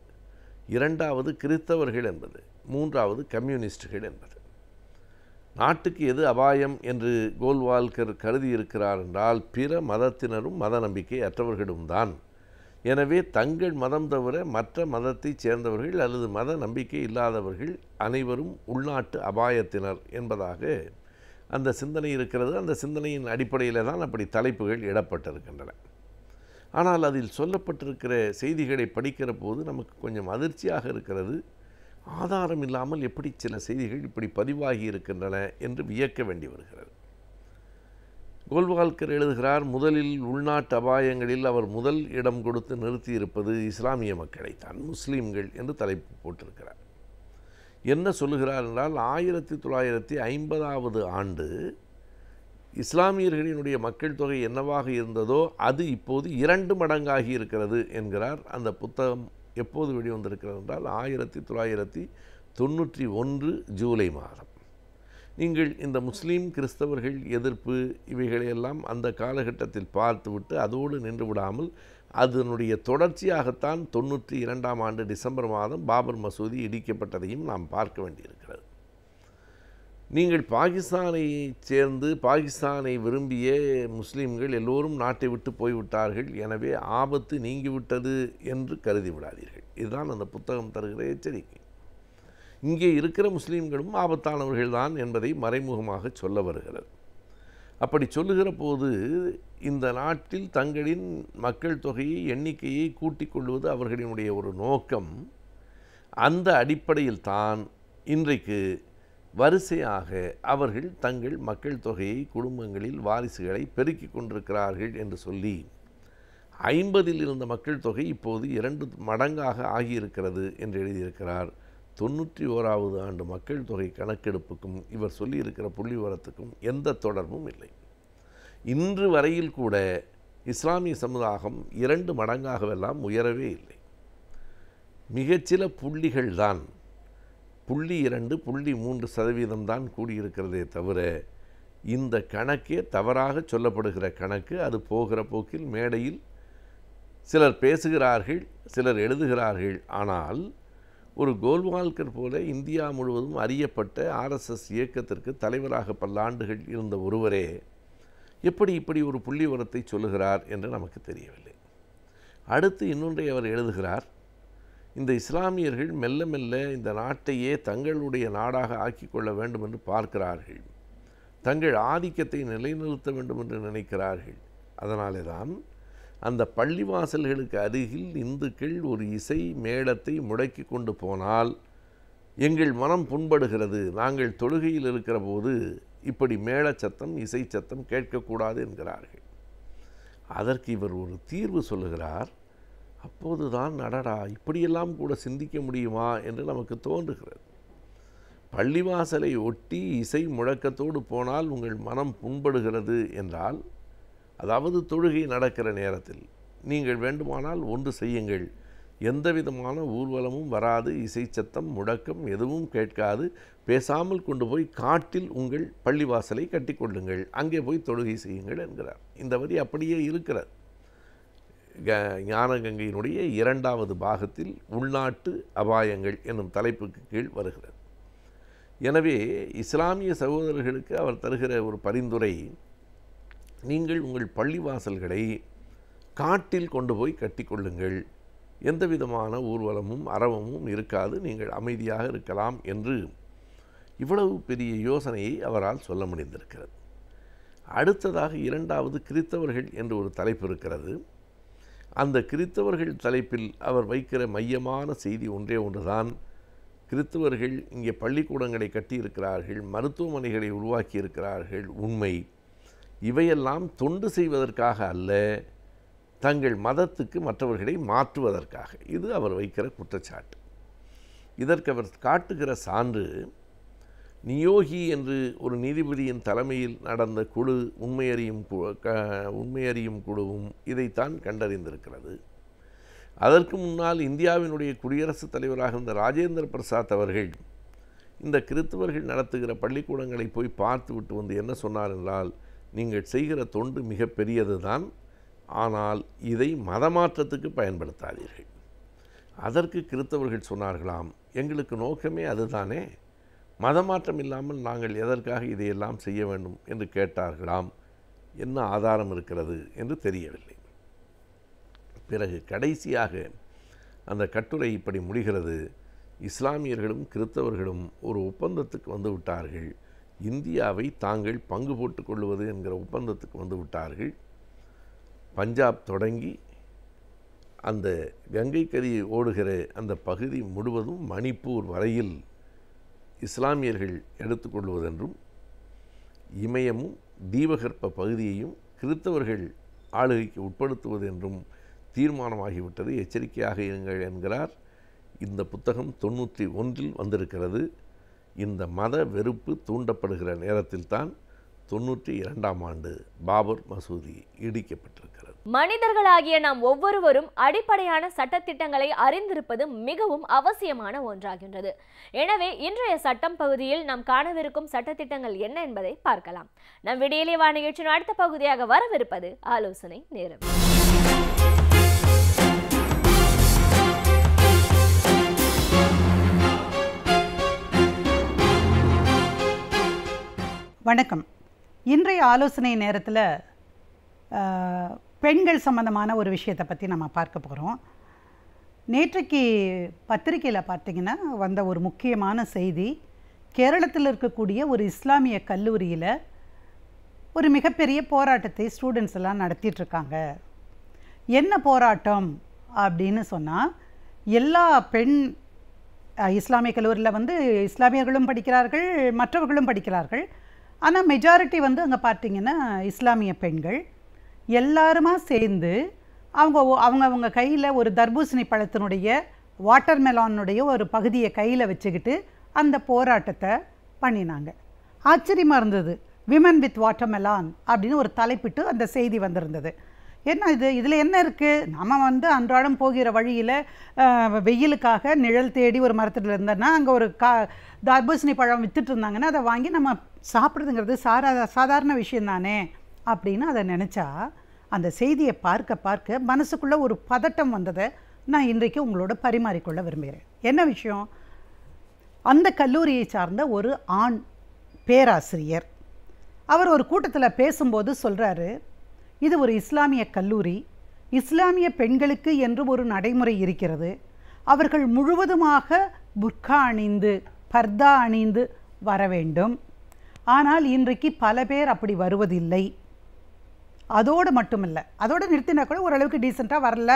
2வது கிறிஸ்தவர்கள் என்பது, 3வது கம்யூனிஸ்டுகள் என்பது. நாட்டுக்கு எது அபாயம் என்று கோல்வால்கர் கருதி இருக்கிறார் என்றால் பிற மதத்தினரும் மத நம்பிக்கை அற்றவர்களும் தான். எனவே தங்கள் மதம் தவிர மற்ற மதத்தைச் சேர்ந்தவர்கள் அல்லது மத நம்பிக்கை இல்லாதவர்கள் அனைவரும் உள்நாட்டு அபாயத்தினர் என்பதாக அந்த சிந்தனை இருக்கிறது. அந்த சிந்தனையின் அடிப்படையில் தான் அப்படி தலைப்புகள் இடப்பட்டிருக்கின்றன. ஆனால் அதில் சொல்லப்பட்டிருக்கிற செய்திகளை படிக்கிற போது நமக்கு கொஞ்சம் அதிர்ச்சியாக இருக்கிறது. ஆதாரம் இல்லாமல் எப்படி சில செய்திகள் இப்படி பதிவாகி இருக்கின்றன என்று வியக்க வேண்டி வருகிறது. கோல்வால்கர் எழுதுகிறார், முதலில் உள்நாட்டு அபாயங்களில் அவர் முதல் இடம் கொடுத்து நிறுத்தியிருப்பது இஸ்லாமிய மக்களைத்தான், முஸ்லீம்கள் என்று தலைப்பு போட்டிருக்கிறார். என்ன சொல்லுகிறார் என்றால் 1950வது ஆண்டு இஸ்லாமியர்களினுடைய மக்கள் தொகை என்னவாக இருந்ததோ அது இப்போது 2 மடங்காகி இருக்கிறது என்கிறார். அந்த புத்தகம் எப்போது வெளிவந்திருக்கிறது என்றால் 1991 ஜூலை மாதம். நீங்கள் இந்த முஸ்லீம் கிறிஸ்தவர்கள் எதிர்ப்பு இவைகளையெல்லாம் அந்த காலகட்டத்தில் பார்த்துவிட்டு அதோடு நின்று விடாமல் அதனுடைய தொடர்ச்சியாகத்தான் 92ஆம் ஆண்டு டிசம்பர் மாதம் பாபர் மசூதி இடிக்கப்பட்டதையும் நாம் பார்க்க வேண்டியிருக்கிறது. நீங்கள் பாகிஸ்தானை சேர்ந்து பாகிஸ்தானை விரும்பிய முஸ்லீம்கள் எல்லோரும் நாட்டை விட்டு போய்விட்டார்கள், எனவே ஆபத்து நீங்கிவிட்டது என்று கருதி விடாதீர்கள். இதுதான் அந்த புத்தகம் தருகிற எச்சரிக்கை. இங்கே இருக்கிற முஸ்லீம்களும் ஆபத்தானவர்கள்தான் என்பதை மறைமுகமாக சொல்ல வருகிறது. அப்படி சொல்லுகிற போது இந்த நாட்டில் தங்களின் மக்கள் தொகையை எண்ணிக்கையை கூட்டிக் கொள்வது அவர்களினுடைய ஒரு நோக்கம். அந்த அடிப்படையில் தான் இன்றைக்கு வரிசையாக அவர்கள் தங்கள் மக்கள் தொகையை குடும்பங்களில் வாரிசுகளை பெருக்கிக் கொண்டிருக்கிறார்கள் என்று சொல்லி 50இல் இருந்த மக்கள் தொகை இப்போது 2 மடங்காக ஆகியிருக்கிறது என்று எழுதியிருக்கிறார். 91வது ஆண்டு மக்கள் தொகை கணக்கெடுப்புக்கும் இவர் சொல்லியிருக்கிற புள்ளிவிவரத்துக்கும் எந்த தொடர்பும் இல்லை. இன்று வரையில் கூட இஸ்லாமிய சமுதாயம் 2 மடங்காகவெல்லாம் உயரவே இல்லை. மிகச்சில புள்ளிகள் தான் 0.2, 0.3% தான் கூடியிருக்கிறதே தவிர இந்த கணக்கே தவறாக சொல்லப்படுகிற கணக்கு. அது போகிற போக்கில் மேடையில் சிலர் பேசுகிறார்கள், சிலர் எழுதுகிறார்கள். ஆனால் ஒரு கோல்வால்கர் போல இந்தியா முழுவதும் அறியப்பட்ட ஆர்எஸ்எஸ் இயக்கத்திற்கு தலைவராக பல்லாண்டுகள் இருந்த ஒருவரே எப்படி இப்படி ஒரு புள்ளிவிவரத்தை சொல்லுகிறார் என்று நமக்கு தெரியவில்லை. அடுத்து இன்னொன்றை அவர் எழுதுகிறார், இந்த இஸ்லாமியர்கள் மெல்ல மெல்ல இந்த நாட்டையே தங்களுடைய நாடாக ஆக்கிக்கொள்ள வேண்டும் என்று பார்க்கிறார்கள், தங்கள் ஆதிக்கத்தை நிலைநிறுத்த வேண்டும் என்று நினைக்கிறார்கள். அதனாலே தான் அந்த பள்ளிவாசல்களுக்கு அருகில் இந்துக்கள் ஒரு இசை மேளத்தை முடக்கி கொண்டு போனால் எங்கள் மனம் புண்படுகிறது, நாங்கள் தொழுகையில் இருக்கிற போது இப்படி மேளச்சத்தம் இசை சத்தம் கேட்கக்கூடாது என்கிறார்கள். அதற்கு இவர் ஒரு தீர்வு சொல்லுகிறார். அப்போதுதான் அடடா இப்படியெல்லாம் கூட சிந்திக்க முடியுமா என்று நமக்கு தோன்றுகிறது. பள்ளிவாசலை ஒட்டி இசை முழக்கத்தோடு போனால் உங்கள் மனம் புண்படுகிறது என்றால், அதாவது தொழுகை நடக்கிற நேரத்தில் நீங்கள் வேண்டுமானால் ஒன்று செய்யுங்கள், எந்த விதமான ஊர்வலமும் வராது, இசை சத்தம் முடக்கம் எதுவும் கேட்காது, பேசாமல் கொண்டு போய் காட்டில் உங்கள் பள்ளிவாசலை கட்டிக்கொள்ளுங்கள், அங்கே போய் தொழுகை செய்யுங்கள் என்கிறார். இந்த வரி அப்படியே இருக்கிறது. ஞானகங்கையினுடைய 2வது பாகத்தில் உள்நாட்டு அபாயங்கள் என்னும் தலைப்புக்கு கீழ் வருகிறது. எனவே இஸ்லாமிய சகோதரர்களுக்கு அவர் தருகிற ஒரு பரிந்துரை, நீங்கள் உங்கள் பள்ளிவாசல்களை காட்டில் கொண்டு போய் கட்டிக்கொள்ளுங்கள், எந்த விதமான ஊர்வலமும் அரவமும் இருக்காது, நீங்கள் அமைதியாக இருக்கலாம் என்று இவ்வளவு பெரிய யோசனையை அவரால் சொல்ல முடிந்திருக்கிறது. அடுத்ததாக 2வது கிறித்தவர்கள் என்று ஒரு தலைப்பு இருக்கிறது. அந்த கிறித்தவர்கள் தலைப்பில் அவர் வைக்கிற மையமான செய்தி ஒன்றே ஒன்றுதான், கிறித்தவர்கள் இங்கே பள்ளிக்கூடங்களை கட்டியிருக்கிறார்கள், மருத்துவமனைகளை உருவாக்கியிருக்கிறார்கள், உண்மை. இவையெல்லாம் தொண்டு செய்வதற்காக அல்ல, தங்கள் மதத்துக்கு மற்றவர்களை மாற்றுவதற்காக. இது அவர் வைக்கிற குற்றச்சாட்டு. இதற்கு அவர் காட்டுகிற சான்று, நியோகி என்று ஒரு நீதிபதியின் தலைமையில் நடந்த குழு, உண்மையறியும் குழுவும் இதைத்தான் கண்டறிந்திருக்கிறது. அதற்கு முன்னால் இந்தியாவினுடைய குடியரசுத் தலைவராக இருந்த ராஜேந்திர பிரசாத் அவர்கள் இந்த கிறிஸ்தவர்கள் நடத்துகிற பள்ளிக்கூடங்களை போய் பார்த்து விட்டு வந்து என்ன சொன்னார் என்றால், நீங்கள் செய்கிற தொண்டு மிக பெரியது தான், ஆனால் இதை மதமாற்றத்துக்கு பயன்படுத்தாதீர்கள். அதற்கு கிறிஸ்தவர்கள் சொன்னார்களாம், எங்களுக்கு நோக்கமே அதுதானே, மதமாற்றம் இல்லாமல் நாங்கள் எதற்காக இதையெல்லாம் செய்ய வேண்டும் என்று கேட்டார்களாம். என்ன ஆதாரம் இருக்கிறது என்று தெரியவில்லை. பிறகு கடைசியாக அந்த கட்டுரை இப்படி முடிகிறது, இஸ்லாமியர்களும் கிறிஸ்தவர்களும் ஒரு ஒப்பந்தத்துக்கு வந்து விட்டார்கள், இந்தியாவை தாங்கள் பங்கு போட்டுக் கொள்வது என்கிற ஒப்பந்தத்துக்கு வந்து விட்டார்கள். பஞ்சாப் தொடங்கி அந்த கங்கை கரை ஓடுகிற அந்த பகுதி முழுவதும் மணிப்பூர் வரையில் இஸ்லாமியர்கள் எடுத்துக்கொள்வதென்றும், இமயமும் தீபகற்ப பகுதியையும் கிறிஸ்தவர்கள் ஆளுகைக்கு உட்படுத்துவது என்றும் தீர்மானமாகிவிட்டது, எச்சரிக்கையாக இருங்கள் என்கிறார். இந்த புத்தகம் 91 வந்திருக்கிறது. இந்த மத வெறுப்பு தூண்டப்படுகிற நேரத்தில்தான் 92ஆம் ஆண்டு பாபர் மசூதி இடிக்கப்பட்டிருக்கிறது. மனிதர்களாகிய நாம் ஒவ்வொருவரும் அடிப்படையான சட்டத்திட்டங்களை அறிந்திருப்பது மிகவும் அவசியமான ஒன்றாகின்றது. எனவே இன்றைய சட்டம் பகுதியில் நாம் காணவிருக்கும் சட்டத்திட்டங்கள் என்ன என்பதை பார்க்கலாம். நம் விடியலே வா நிகழ்ச்சியின் அடுத்த பகுதியாக வரவிருப்பது ஆலோசனை நேரம். வணக்கம். இன்றைய ஆலோசனை நேரத்தில் பெண்கள் சம்பந்தமான ஒரு விஷயத்தை பற்றி நம்ம பார்க்க போகிறோம். நேற்றைக்கு பத்திரிகையில் பார்த்திங்கன்னா வந்த ஒரு முக்கியமான செய்தி, கேரளத்தில் இருக்கக்கூடிய ஒரு இஸ்லாமிய கல்லூரியில் ஒரு மிகப்பெரிய போராட்டத்தை ஸ்டூடெண்ட்ஸ் எல்லாம் நடத்திட்டுருக்காங்க. என்ன போராட்டம் அப்படின்னு சொன்னால், எல்லா இஸ்லாமிய கல்லூரியில் இஸ்லாமியர்களும் படிக்கிறார்கள், மற்றவர்களும் படிக்கிறார்கள். ஆனால் மெஜாரிட்டி அங்கே பார்த்திங்கன்னா இஸ்லாமிய பெண்கள் எல்லாருமா சேர்ந்து அவங்க கையில் ஒரு தர்பூசணி பழத்தினுடைய வாட்டர்மெலானுடைய ஒரு பகுதியை கையில் வச்சுக்கிட்டு அந்த போராட்டத்தை பண்ணினாங்க. ஆச்சரியமாக இருந்தது. விமன் வித் வாட்டர்மெலான் அப்படின்னு ஒரு தலைப்பிட்டு அந்த செய்தி வந்திருந்தது. என்ன இதில் என்ன இருக்குது? நம்ம அன்றாடம் போகிற வழியில் வெயிலுக்காக நிழல் தேடி ஒரு மரத்தில் இருந்தோன்னா அங்கே ஒரு தர்பூசணி பழம் விற்றுட்டு இருந்தாங்கன்னா அதை வாங்கி நம்ம சாப்பிட்றதுங்கிறது சாதாரண விஷயம் தானே அப்படின்னு அதை நினச்சா, அந்த செய்தியை பார்க்க பார்க்க மனசுக்குள்ளே ஒரு பதட்டம் வந்ததை நான் இன்றைக்கு உங்களோட பரிமாறிக்கொள்ள விரும்புகிறேன். என்ன விஷயம்? அந்த கல்லூரியை சார்ந்த ஒரு ஆண் பேராசிரியர் அவர் ஒரு கூட்டத்தில் பேசும்போது சொல்கிறாரு, இது ஒரு இஸ்லாமிய கல்லூரி, இஸ்லாமிய பெண்களுக்கு என்று ஒரு நடைமுறை இருக்கிறது, அவர்கள் முழுவதுமாக புர்கா அணிந்து பர்தா அணிந்து வர வேண்டும். ஆனால் இன்றைக்கு பல பேர் அப்படி வருவதில்லை. அதோடு மட்டுமில்லை, அதோடு நிறுத்தினா கூட ஓரளவுக்கு டீசெண்டாக வரல,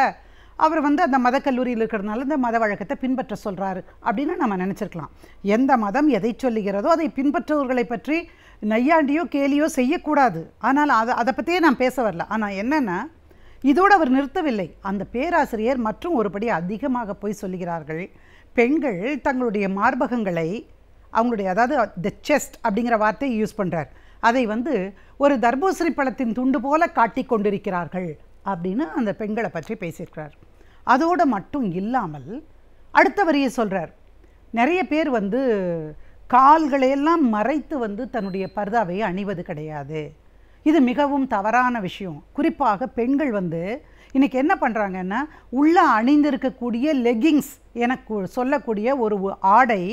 அவர் அந்த மத கல்லூரியில் இருக்கிறதுனால இந்த மத வழக்கத்தை பின்பற்ற சொல்கிறாரு அப்படின்னு நம்ம நினச்சிருக்கலாம். எந்த மதம் எதை சொல்லுகிறதோ அதை பின்பற்றுவர்களை பற்றி நையாண்டியோ கேலியோ செய்யக்கூடாது. ஆனால் அதை பற்றியே நான் பேச வரல. ஆனால் என்னென்னா, இதோடு அவர் நிறுத்தவில்லை. அந்த பேராசிரியர் மற்றும் ஒருபடி அதிகமாக போய் சொல்லுகிறார்கள், பெண்கள் தங்களுடைய மார்பகங்களை அவங்களுடைய, அதாவது த செஸ்ட் அப்படிங்கிற வார்த்தையை யூஸ் பண்ணுறார், அதை ஒரு தர்பூசணி பழத்தின் துண்டு போல காட்டி கொண்டிருக்கிறார்கள் அப்படின்னு அந்த பெண்களை பற்றி பேசியிருக்கிறார். அதோடு மட்டும் இல்லாமல் அடுத்த வரியை சொல்கிறார், நிறைய பேர் கால்களையெல்லாம் மறைத்து தன்னுடைய பர்தாவை அணிவது கிடையாது. இது மிகவும் தவறான விஷயம். குறிப்பாக பெண்கள் இன்றைக்கி என்ன பண்ணுறாங்கன்னா, உள்ளே அணிந்திருக்கக்கூடிய லெகிங்ஸ் எனக்கு சொல்லக்கூடிய ஒரு ஆடை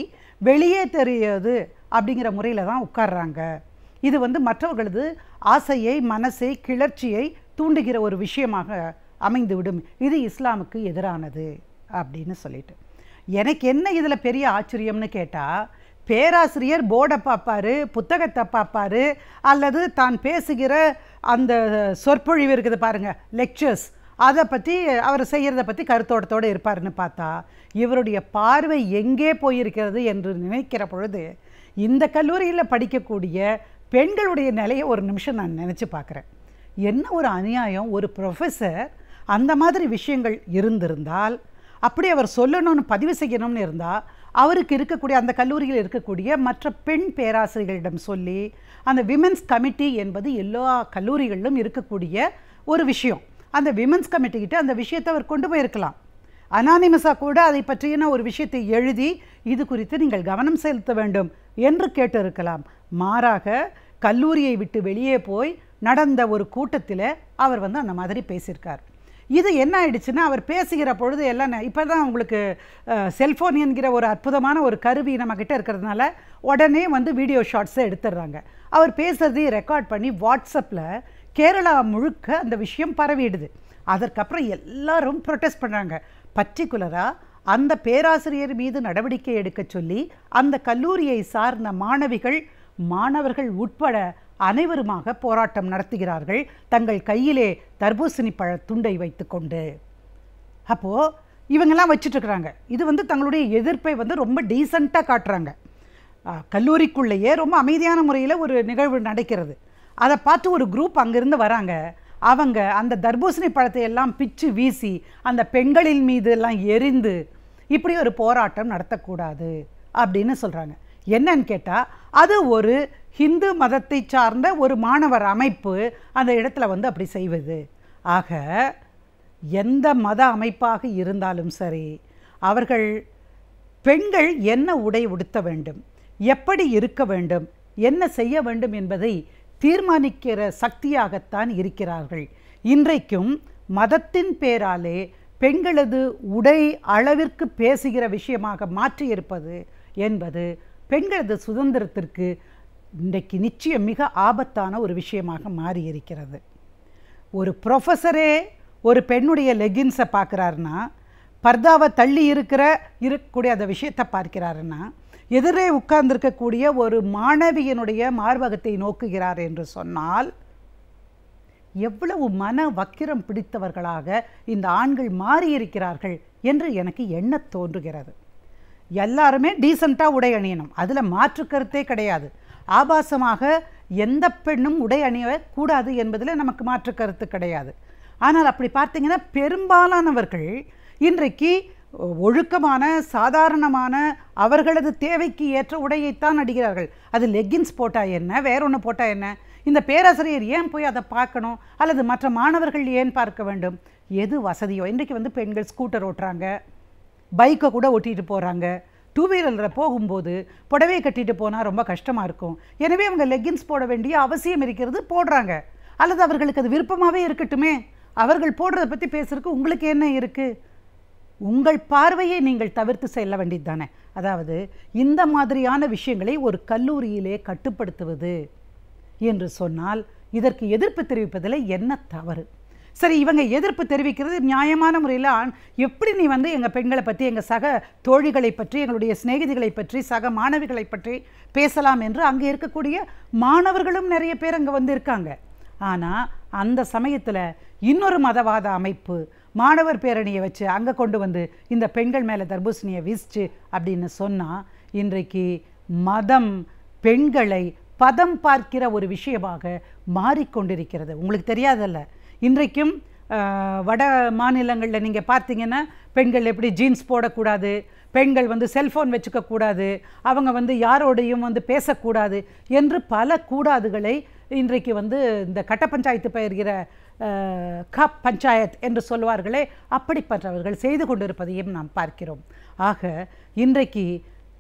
வெளியே தெரியாது அப்படிங்கிற முறையில் தான் உட்கார்றாங்க. இது மற்றவர்களது ஆசையை, மனசை, கிளர்ச்சியை தூண்டுகிற ஒரு விஷயமாக அமைந்துவிடும். இது இஸ்லாமுக்கு எதிரானது அப்படின்னு சொல்லிட்டு, எனக்கு என்ன இதில் பெரிய ஆச்சரியம்னு கேட்டால், பேராசிரியர் போர்டை பார்ப்பார், புத்தகத்தை பார்ப்பார், அல்லது தான் பேசுகிற அந்த சொற்பொழிவு இருக்குது பாருங்கள், லெக்சர்ஸ், அதை பற்றி அவர் செய்கிறத பற்றி கருத்தோட்டத்தோடு இருப்பார்னு பார்த்தா, இவருடைய பார்வை எங்கே போயிருக்கிறது என்று நினைக்கிற பொழுது, இந்த கல்லூரியில் படிக்கக்கூடிய பெண்களுடைய நிலையை ஒரு நிமிஷம் நான் நினச்சி பார்க்குறேன். என்ன ஒரு அநியாயம்! ஒரு ப்ரொஃபஸர் அந்த மாதிரி விஷயங்கள் இருந்திருந்தால், அப்படி அவர் சொல்லணும்னு பதிவு செய்யணும்னு இருந்தால், அவருக்கு இருக்கக்கூடிய அந்த கல்லூரியில் இருக்கக்கூடிய மற்ற பெண் பேராசிரியர்களிடம் சொல்லி, அந்த விமென்ஸ் கமிட்டி என்பது எல்லா கல்லூரிகளிலும் இருக்கக்கூடிய ஒரு விஷயம், அந்த விமென்ஸ் கமிட்டிக்கிட்ட அந்த விஷயத்தை அவர் கொண்டு போயிருக்கலாம். அனானிமஸாக கூட அதை பற்றின ஒரு விஷயத்தை எழுதி இது குறித்து நீங்கள் கவனம் செலுத்த வேண்டும் என்று கேட்டிருக்கலாம். மாறாக கல்லூரியை விட்டு வெளியே போய் நடந்த ஒரு கூட்டத்தில் அவர் அந்த மாதிரி பேசியிருக்கார். இது என்ன ஆயிடுச்சுன்னா, அவர் பேசுகிற பொழுது எல்லாம் இப்போ தான் உங்களுக்கு செல்ஃபோன் என்கிற ஒரு அற்புதமான ஒரு கருவி நம்மக்கிட்ட இருக்கிறதுனால உடனே வீடியோ ஷார்ட்ஸை எடுத்துடுறாங்க. அவர் பேசுகிறதையும் ரெக்கார்ட் பண்ணி வாட்ஸ்அப்பில் கேரளா முழுக்க அந்த விஷயம் பரவிடுது. அதற்கப்புறம் எல்லாரும் ப்ரொட்டஸ்ட் பண்ணுறாங்க. பர்டிகுலராக அந்த பேராசிரியர் மீது நடவடிக்கை எடுக்க சொல்லி அந்த கல்லூரியை சார்ந்த மாணவர்கள் உட்பட அனைவருமாக போராட்டம் நடத்துகிறார்கள், தங்கள் கையிலே தர்பூசணி பழ துண்டை வைத்துக்கொண்டு. அப்போது இவங்கெல்லாம் வச்சுட்ருக்குறாங்க. இது தங்களுடைய எதிர்ப்பை ரொம்ப டீசெண்டாக காட்டுறாங்க. கல்லூரிக்குள்ளேயே ரொம்ப அமைதியான முறையில் ஒரு நிகழ்வு நடக்கிறது. அதை பார்த்து ஒரு குரூப் அங்கேருந்து வராங்க. அவங்க அந்த தர்பூசணி பழத்தை எல்லாம் பிச்சு வீசி அந்த பெண்களின் மீது எல்லாம் எரிந்து இப்படி ஒரு போராட்டம் நடத்தக்கூடாது அப்படின்னு சொல்கிறாங்க. என்னன்னு கேட்டால், அது ஒரு ஹிந்து மதத்தை சார்ந்த ஒரு மாணவர் அமைப்பு அந்த இடத்துல அப்படி செய்வது. ஆக எந்த மத அமைப்பாக இருந்தாலும் சரி, அவர்கள் பெண்கள் என்ன உடை உடுத்த வேண்டும், எப்படி இருக்க வேண்டும், என்ன செய்ய வேண்டும் என்பதை தீர்மானிக்கிற சக்தியாகத்தான் இருக்கிறார்கள். இன்றைக்கும் மதத்தின் பேராலே பெண்களது உடை அளவிற்கு பேசுகிற விஷயமாக மாற்றியிருப்பது என்பது பெண்களது சுதந்திரத்திற்கு இன்றைக்கு நிச்சயம் மிக ஆபத்தான ஒரு விஷயமாக மாறியிருக்கிறது. ஒரு ஒரு பெண்ணுடைய லெகின்ஸை பார்க்குறாருன்னா, பர்தாவை தள்ளி இருக்கக்கூடிய அந்த விஷயத்தை பார்க்கிறாருன்னா, எதிரே உட்கார்ந்திருக்கக்கூடிய ஒரு மாணவியனுடைய மார்பகத்தை நோக்குகிறார் என்று சொன்னால், எவ்வளவு மன வக்கிரம் பிடித்தவர்களாக இந்த ஆண்கள் மாறியிருக்கிறார்கள் என்று எனக்கு எண்ண தோன்றுகிறது. எல்லாருமே டீசெண்டாக உடை அணியணும், அதில் மாற்று கருத்தே கிடையாது. ஆபாசமாக எந்த பெண்ணும் உடை அணியக்கூடாது என்பதில் நமக்கு மாற்று கருத்து கிடையாது. ஆனால் அப்படி பார்த்தீங்கன்னா பெரும்பாலானவர்கள் இன்றைக்கு ஒழுக்கமான சாதாரணமான அவர்களது தேவைக்கு ஏற்ற உடையைத்தான் அணிகிறார்கள். அது லெக்கின்ஸ் போட்டால் என்ன, வேற ஒன்று போட்டால் என்ன? இந்த பேராசிரியர் ஏன் போய் அதை பார்க்கணும், அல்லது மற்ற மாணவர்கள் ஏன் பார்க்க வேண்டும்? எது வசதியோ. இன்றைக்கு பெண்கள் ஸ்கூட்டர் ஓட்டுறாங்க, பைக்கை கூட ஓட்டிகிட்டு போகிறாங்க. டூ வீலரில் போகும்போது புடவை கட்டிட்டு போனால் ரொம்ப கஷ்டமாக இருக்கும். எனவே அவங்க லெக்கின்ஸ் போட வேண்டிய அவசியம் இருக்கிறது, போடுறாங்க. அல்லது அவர்களுக்கு அது விருப்பமாகவே இருக்கட்டுமே, அவர்கள் போடுறதை பற்றி பேசுறதுக்கு உங்களுக்கு என்ன இருக்குது? உங்கள் பார்வையை நீங்கள் தவிர்த்து செல்ல வேண்டியது தானே. அதாவது இந்த மாதிரியான விஷயங்களை ஒரு கல்லூரியிலே கட்டுப்படுத்துவது என்று சொன்னால் இதற்கு எதிர்ப்பு தெரிவிப்பதில் என்ன தவறு? சரி, இவங்க எதிர்ப்பு தெரிவிக்கிறது நியாயமான முறையில். எப்படி நீ எங்கள் பெண்களை பற்றி, எங்கள் சக தோழிகளை பற்றி, எங்களுடைய சிநேகிதிகளை பற்றி, சக மாணவிகளை பற்றி பேசலாம் என்று அங்கே இருக்கக்கூடிய மாணவர்களும் நிறைய பேர் அங்கே இருக்காங்க. ஆனால் அந்த சமயத்தில் இன்னொரு மதவாத அமைப்பு மாணவர் பேரணியை வச்சு அங்கே கொண்டு இந்த பெண்கள் மேலே தர்பூசணியை வீசிச்சு அப்படின்னு சொன்னால், இன்றைக்கு மதம் பெண்களை பதம் பார்க்கிற ஒரு விஷயமாக மாறிக்கொண்டிருக்கிறது. உங்களுக்கு தெரியாதல்ல, இன்றைக்கும் வட மாநிலங்களில் நீங்கள் பார்த்தீங்கன்னா பெண்கள் எப்படி ஜீன்ஸ் போடக்கூடாது, பெண்கள் செல்ஃபோன் வச்சுக்கக்கூடாது, அவங்க யாரோடையும் பேசக்கூடாது என்று பல கூடாதுகளை இன்றைக்கு இந்த கட்ட பஞ்சாயத்து பெயர்கிற கப் பஞ்சாயத் என்று சொல்வார்களே, அப்படிப்பட்டவர்கள் செய்து கொண்டிருப்பதையும் நாம் பார்க்கிறோம். ஆக இன்றைக்கு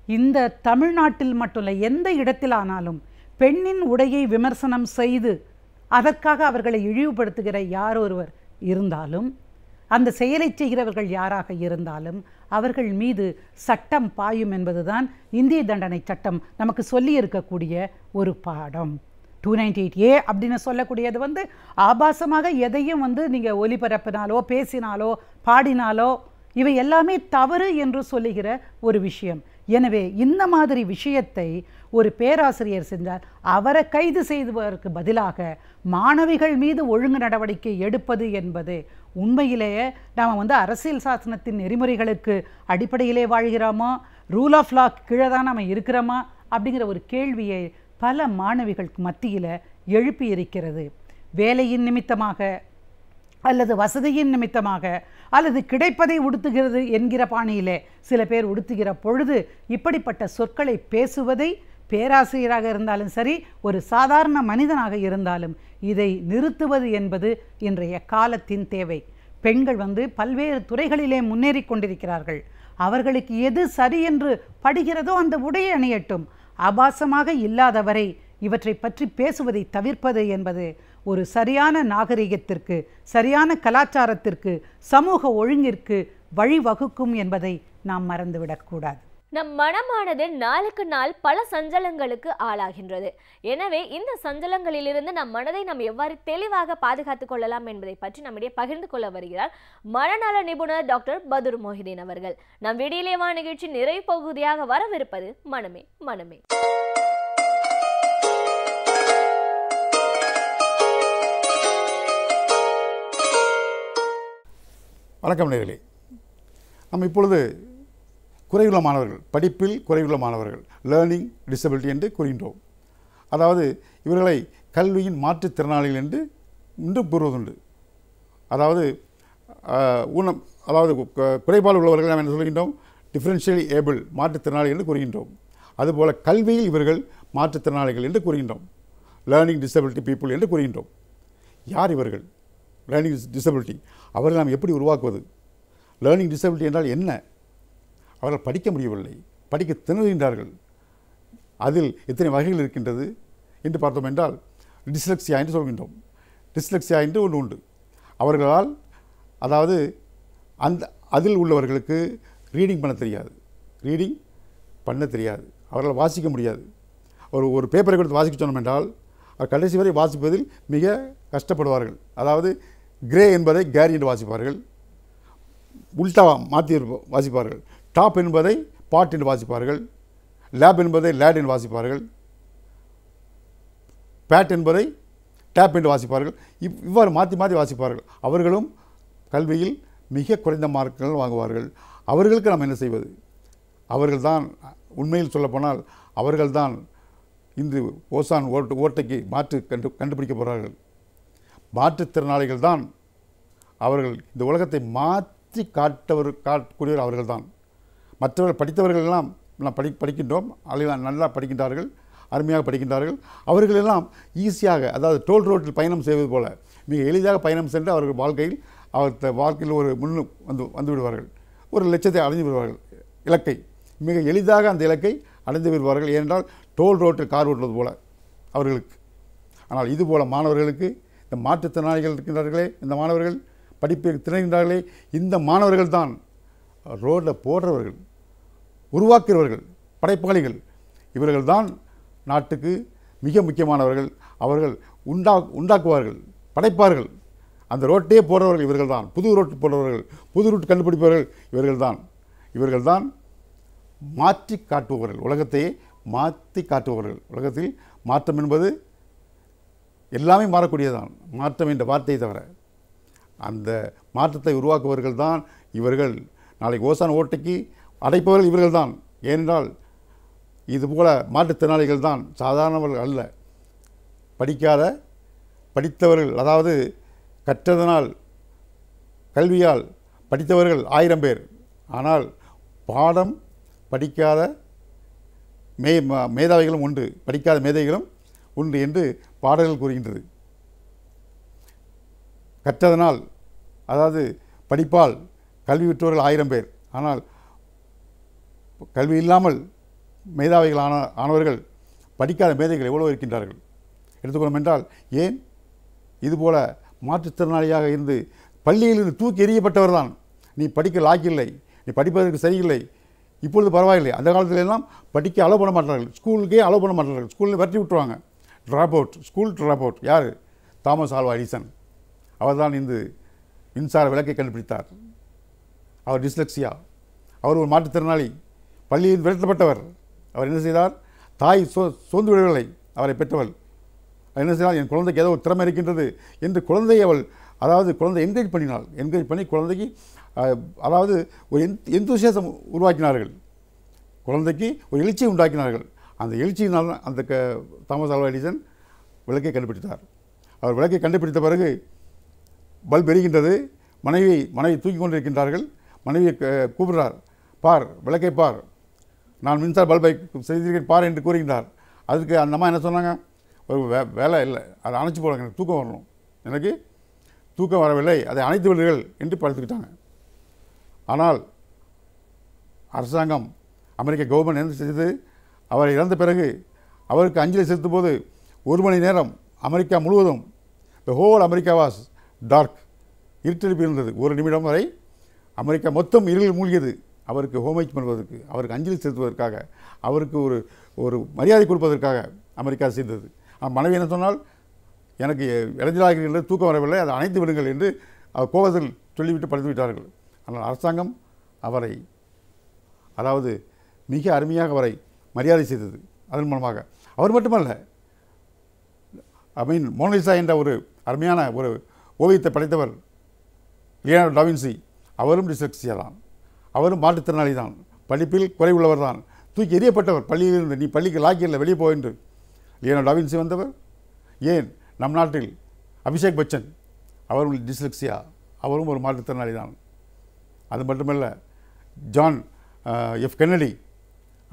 இந்த தமிழ்நாட்டில் மட்டும் இல்லை, எந்த இடத்திலானாலும் பெண்ணின் உடையை விமர்சனம் செய்து அதற்காக அவர்களை இழிவுபடுத்துகிற யார் ஒருவர் இருந்தாலும், அந்த செயலை செய்கிறவர்கள் யாராக இருந்தாலும் அவர்கள் மீது சட்டம் பாயும் என்பதுதான் இந்திய தண்டனை சட்டம் நமக்கு சொல்லி இருக்கக்கூடிய ஒரு பாடம். 298A அப்படின்னு சொல்லக்கூடியது ஆபாசமாக எதையும் நீங்கள் ஒலிபரப்பினாலோ பேசினாலோ பாடினாலோ இவை எல்லாமே தவறு என்று சொல்லுகிற ஒரு விஷயம். எனவே இந்த மாதிரி விஷயத்தை ஒரு பேராசிரியர் செஞ்சால் அவரை கைது செய்வதற்கு பதிலாக மாணவிகள் மீது ஒழுங்கு நடவடிக்கை எடுப்பது என்பது உண்மையிலேயே நாம் அரசியல் சாசனத்தின் நெறிமுறைகளுக்கு அடிப்படையிலே வாழ்கிறோமா, ரூல் ஆஃப் லா கீழே தான் நம்ம இருக்கிறோமா அப்படிங்கிற ஒரு கேள்வியை பல மாணவிகளுக்கு மத்தியில் எழுப்பி இருக்கிறது. வேலையின் நிமித்தமாக அல்லது வசதியின் நிமித்தமாக அல்லது கிடைப்பதை உடுத்துகிறது என்கிற பாணியிலே சில பேர் உடுத்துகிற பொழுது இப்படிப்பட்ட சொற்களை பேசுவதை பேராசிரியராக இருந்தாலும் சரி, ஒரு சாதாரண மனிதனாக இருந்தாலும் இதை நிறுத்துவது என்பது இன்றைய காலத்தின் தேவை. பெண்கள் பல்வேறு துறைகளிலே முன்னேறி கொண்டிருக்கிறார்கள். அவர்களுக்கு எது சரி என்று படுகிறதோ அந்த உடையை அணியட்டும். ஆபாசமாக இல்லாதவரை இவற்றை பற்றி பேசுவதை தவிர்ப்பது என்பது ஒரு சரியான நாகரிகத்திற்கு, சரியான கலாச்சாரத்திற்கு, சமூக ஒழுங்கிற்கு வழிவகுக்கும் என்பதை நாம் மறந்துவிடக்கூடாது. நம் மனமானது நாளுக்கு நாள் பல சஞ்சலங்களுக்கு ஆளாகின்றது. எனவே இந்த சஞ்சலங்களிலிருந்து நம் மனதை நாம் எவ்வாறு தெளிவாக பாதுகாத்துக் கொள்ளலாம் என்பதை பற்றி நம்மிடையே பகிர்ந்து கொள்ள வருகிறார் மனநல நிபுணர் டாக்டர் பதுர் மொஹிதீன் அவர்கள். நம் விடியலேவா நிகழ்ச்சி நிறைவு பகுதியாக வரவிருப்பது மனமே மனமே. வணக்கம் நேயர்களே. நம்ம இப்பொழுது குறைவுள்ள மாணவர்கள், படிப்பில் குறைவுள்ள மாணவர்கள், லேர்னிங் டிசபிலிட்டி என்று கூறுகின்றோம். அதாவது இவர்களை கல்வியின் மாற்றுத்திறனாளிகள் என்று இன்றும் கூறுவதுண்டு. அதாவது குறைபாடு உள்ளவர்கள் நாம் என்ன சொல்கின்றோம்? டிஃபரன்ஷியலி ஏபிள், மாற்றுத்திறனாளிகள் என்று கூறுகின்றோம். அதுபோல் கல்வியில் இவர்கள் மாற்றுத்திறனாளிகள் என்று கூறுகின்றோம். லேர்னிங் டிசபிலிட்டி பீப்புள் என்று கூறுகின்றோம். யார் இவர்கள்? லேர்னிங் டிசபிலிட்டி அவர்கள் நாம் எப்படி உருவாக்குவது? லேர்னிங் டிசபிலிட்டி என்றால் என்ன? அவர்கள் படிக்க முடியவில்லை, படிக்க திணறுகின்றார்கள். அதில் எத்தனை வகைகள் இருக்கின்றது என்று பார்த்தோம் என்றால் டிஸ்லெக்சியா என்று சொல்கின்றோம். டிஸ்லெக்சியா என்று ஒன்று உண்டு. அவர்களால் அதில் உள்ளவர்களுக்கு ரீடிங் பண்ண தெரியாது, அவர்களால் வாசிக்க முடியாது. ஒரு பேப்பரை கொடுத்து வாசிக்க சொன்னோம் என்றால் அவர் கடைசி வரை வாசிப்பதில் மிக கஷ்டப்படுவார்கள். அதாவது கிரே என்பதை கேரி என்று வாசிப்பார்கள், உல்டா மாற்றி வாசிப்பார்கள். டாப் என்பதை பாட் என்று வாசிப்பார்கள், லேப் என்பதை லேட் என்று வாசிப்பார்கள், பேட் என்பதை டேப் என்று வாசிப்பார்கள். இவ்வாறு மாற்றி மாற்றி வாசிப்பார்கள். அவர்களும் கல்வியில் மிக குறைந்த மார்க்குகள் வாங்குவார்கள். அவர்களுக்கு நாம் என்ன செய்வது? அவர்கள்தான் உண்மையில் சொல்லப்போனால் அவர்கள்தான் இன்று ஓசான் ஓட்டைக்கு மாற்று கண்டுபிடிக்க போகிறார்கள். மாற்றுத்திறனாளிகள் தான் அவர்கள் இந்த உலகத்தை மாற்றி காட்டக்கூடியவர் அவர்கள்தான். மற்றவர்கள் படித்தவர்கள் எல்லாம் நாம் படிக்கின்றோம், நல்லா படிக்கின்றார்கள், அருமையாக படிக்கின்றார்கள். அவர்களெல்லாம் ஈஸியாக, அதாவது டோல் ரோட்டில் பயணம் செய்வது போல மிக எளிதாக பயணம் சென்று அவர்கள் வாழ்க்கையில் ஒரு வந்து விடுவார்கள். ஒரு லட்சத்தை அடைந்து விடுவார்கள். இலக்கை மிக எளிதாக அந்த இலக்கை அடைந்து விடுவார்கள். ஏனென்றால் டோல் ரோட்டில் கார் ஓட்டுவது போல அவர்களுக்கு. ஆனால் இதுபோல் மாணவர்களுக்கு, இந்த மாற்றுத்திறனாளிகள் இருக்கின்றார்களே, இந்த மாணவர்கள் படிப்பிற்கு திணறுகின்றார்களே, இந்த மாணவர்கள் தான் ரோட்டில் போடுறவர்கள், உருவாக்குறவர்கள், படைப்பாளிகள். இவர்கள் தான் நாட்டுக்கு மிக முக்கியமானவர்கள். அவர்கள் உண்டாக்குவார்கள், படைப்பார்கள். அந்த ரோட்டே போடுறவர்கள் இவர்கள் தான். புது ரோட்டு போடுறவர்கள், புது ரூட் கண்டுபிடிப்பவர்கள் இவர்கள் தான் மாற்றி காட்டுபவர்கள், உலகத்தையே மாற்றி காட்டுபவர்கள். உலகத்தில் மாற்றம் என்பது எல்லாமே மாறக்கூடியதான், மாற்றம் என்ற வார்த்தையை தவிர. அந்த மாற்றத்தை உருவாக்குபவர்கள் தான் இவர்கள். நாளைக்கு ஓசான் ஓட்டைக்கு அடைப்பவர்கள் இவர்கள் தான். ஏனென்றால் இதுபோல மாற்றுத்திறனாளிகள் தான் சாதாரணவர்கள் அல்ல. படித்தவர்கள், அதாவது கற்றதனால், கல்வியால் படித்தவர்கள் 1000 பேர். ஆனால் பாடம் படிக்காத மேதாவிகளும் உண்டு, படிக்காத மேதைகளும் உண்டு என்று பாடல்கள் கூறுகின்றது. கற்றதனால், அதாவது படிப்பால் கல்வி பெற்றவர்கள் 1000 பேர். ஆனால் கல்வி இல்லாமல் மேதாவிகள் ஆனவர்கள், படிக்காத மேதைகள் எவ்வளோ இருக்கின்றார்கள் எடுத்துக்கொள்ளும் என்றால், ஏன் இதுபோல் மாற்றுத்திறனாளியாக இருந்து பள்ளியிலிருந்து தூக்கி எறியப்பட்டவர் தான். நீ படிக்க லாக்கில்லை, நீ படிப்பதற்கு சரியில்லை. இப்பொழுது பரவாயில்லை. அந்த காலத்தில் எல்லாம் படிக்க அலோவ் பண்ண மாட்டார்கள், ஸ்கூலுக்கே அலோவ் பண்ண மாட்டார்கள். ஸ்கூலில் வெட்டி விட்டுருவாங்க. School drop out. யார்? Thomas Alva Edison. அவர் தான் இந்த மின்சார விளக்கை கண்டுபிடித்தார். அவர் டிஸ்லெக்சியா, அவர் ஒரு மாற்றுத்திறனாளி, பள்ளியில் விரட்டப்பட்டவர். அவர் என்ன செய்தார்? தாய் சோர்ந்து விடவில்லை, அவரை பெற்றவள். என்ன செய்தால், என் குழந்தைக்கு ஏதோ ஒரு திறமை இருக்கின்றது என்று குழந்தையை குழந்தை என்கரேஜ் பண்ணி குழந்தைக்கு ஒரு எந்தூசியாசம் உருவாக்கினார்கள். குழந்தைக்கு ஒரு எழுச்சியை உண்டாக்கினார்கள். அந்த எழுச்சியினால் அந்த தாமஸ் ஆல்வா எடிசன் விளக்கை கண்டுபிடித்தார். அவர் விளக்கை கண்டுபிடித்த பிறகு பல்ப் எரிகின்றது. மனைவி தூக்கி கொண்டிருக்கின்றார்கள். மனைவியை கூப்பிடுறார், பார் விளக்கை பார், நான் மின்சார பல்பை செய்திருக்கேன் பார் என்று கூறுகின்றார். அதுக்கு அந்த அம்மா என்ன சொன்னாங்க, ஒரு வேலை இல்லை, அதை அணைச்சி போடுங்க, எனக்கு தூக்கம் வரணும், எனக்கு தூக்கம் வரவில்லை, அதை அணைத்து விடுங்கள் என்று படுத்துக்கிட்டாங்க. ஆனால் அரசாங்கம், அமெரிக்க கவர்மெண்ட் என்ன செய்தது, அவர் இறந்த பிறகு அவருக்கு அஞ்சலி செலுத்தும் போது 1 மணி நேரம் அமெரிக்கா முழுவதும் the whole America was dark, இருட்டெடுப்பு இருந்தது. 1 நிமிடம் வரை அமெரிக்கா மொத்தம் இருளில் மூழ்கியது. அவருக்கு ஹோமேஜ் பண்ணுவதற்கு, அவருக்கு அஞ்சலி செலுத்துவதற்காக, அவருக்கு ஒரு மரியாதை கொடுப்பதற்காக அமெரிக்கா செய்தது. மனைவி என்ன சொன்னால், எனக்கு இடைஞ்சலாக இருக்கின்றது, தூக்கம் வரவில்லை, அதை அணைத்து விடுங்கள் என்று அவர் கோபத்தில் சொல்லிவிட்டு படுத்து விட்டார்கள். ஆனால் அரசாங்கம் அவரை, அதாவது மிக அருமையாக அவரை மரியாதை செய்தது. அதன் மூலமாக அவர் மட்டுமல்ல, மோனலிசா என்ற ஒரு அருமையான ஒரு ஓவியத்தை படைத்தவர் லியோனார்டோ டா வின்சி, அவரும் டிஸ்லெக்சியா தான், அவரும் மாற்றுத்திறனாளி தான், படிப்பில் குறைவுள்ளவர் தான், தூக்கி எறியப்பட்டவர் பள்ளியிலிருந்து, நீ பள்ளிக்கு லாக்கியில் வெளியே போ என்று லியோனார்டோ டா வின்சி வந்தவர். ஏன் நம் நாட்டில் அபிஷேக் பச்சன், அவரும் டிஸ்லெக்சியா, அவரும் ஒரு மாற்றுத்திறனாளி தான். அது மட்டுமல்ல, ஜான் எஃப் கென்னடி,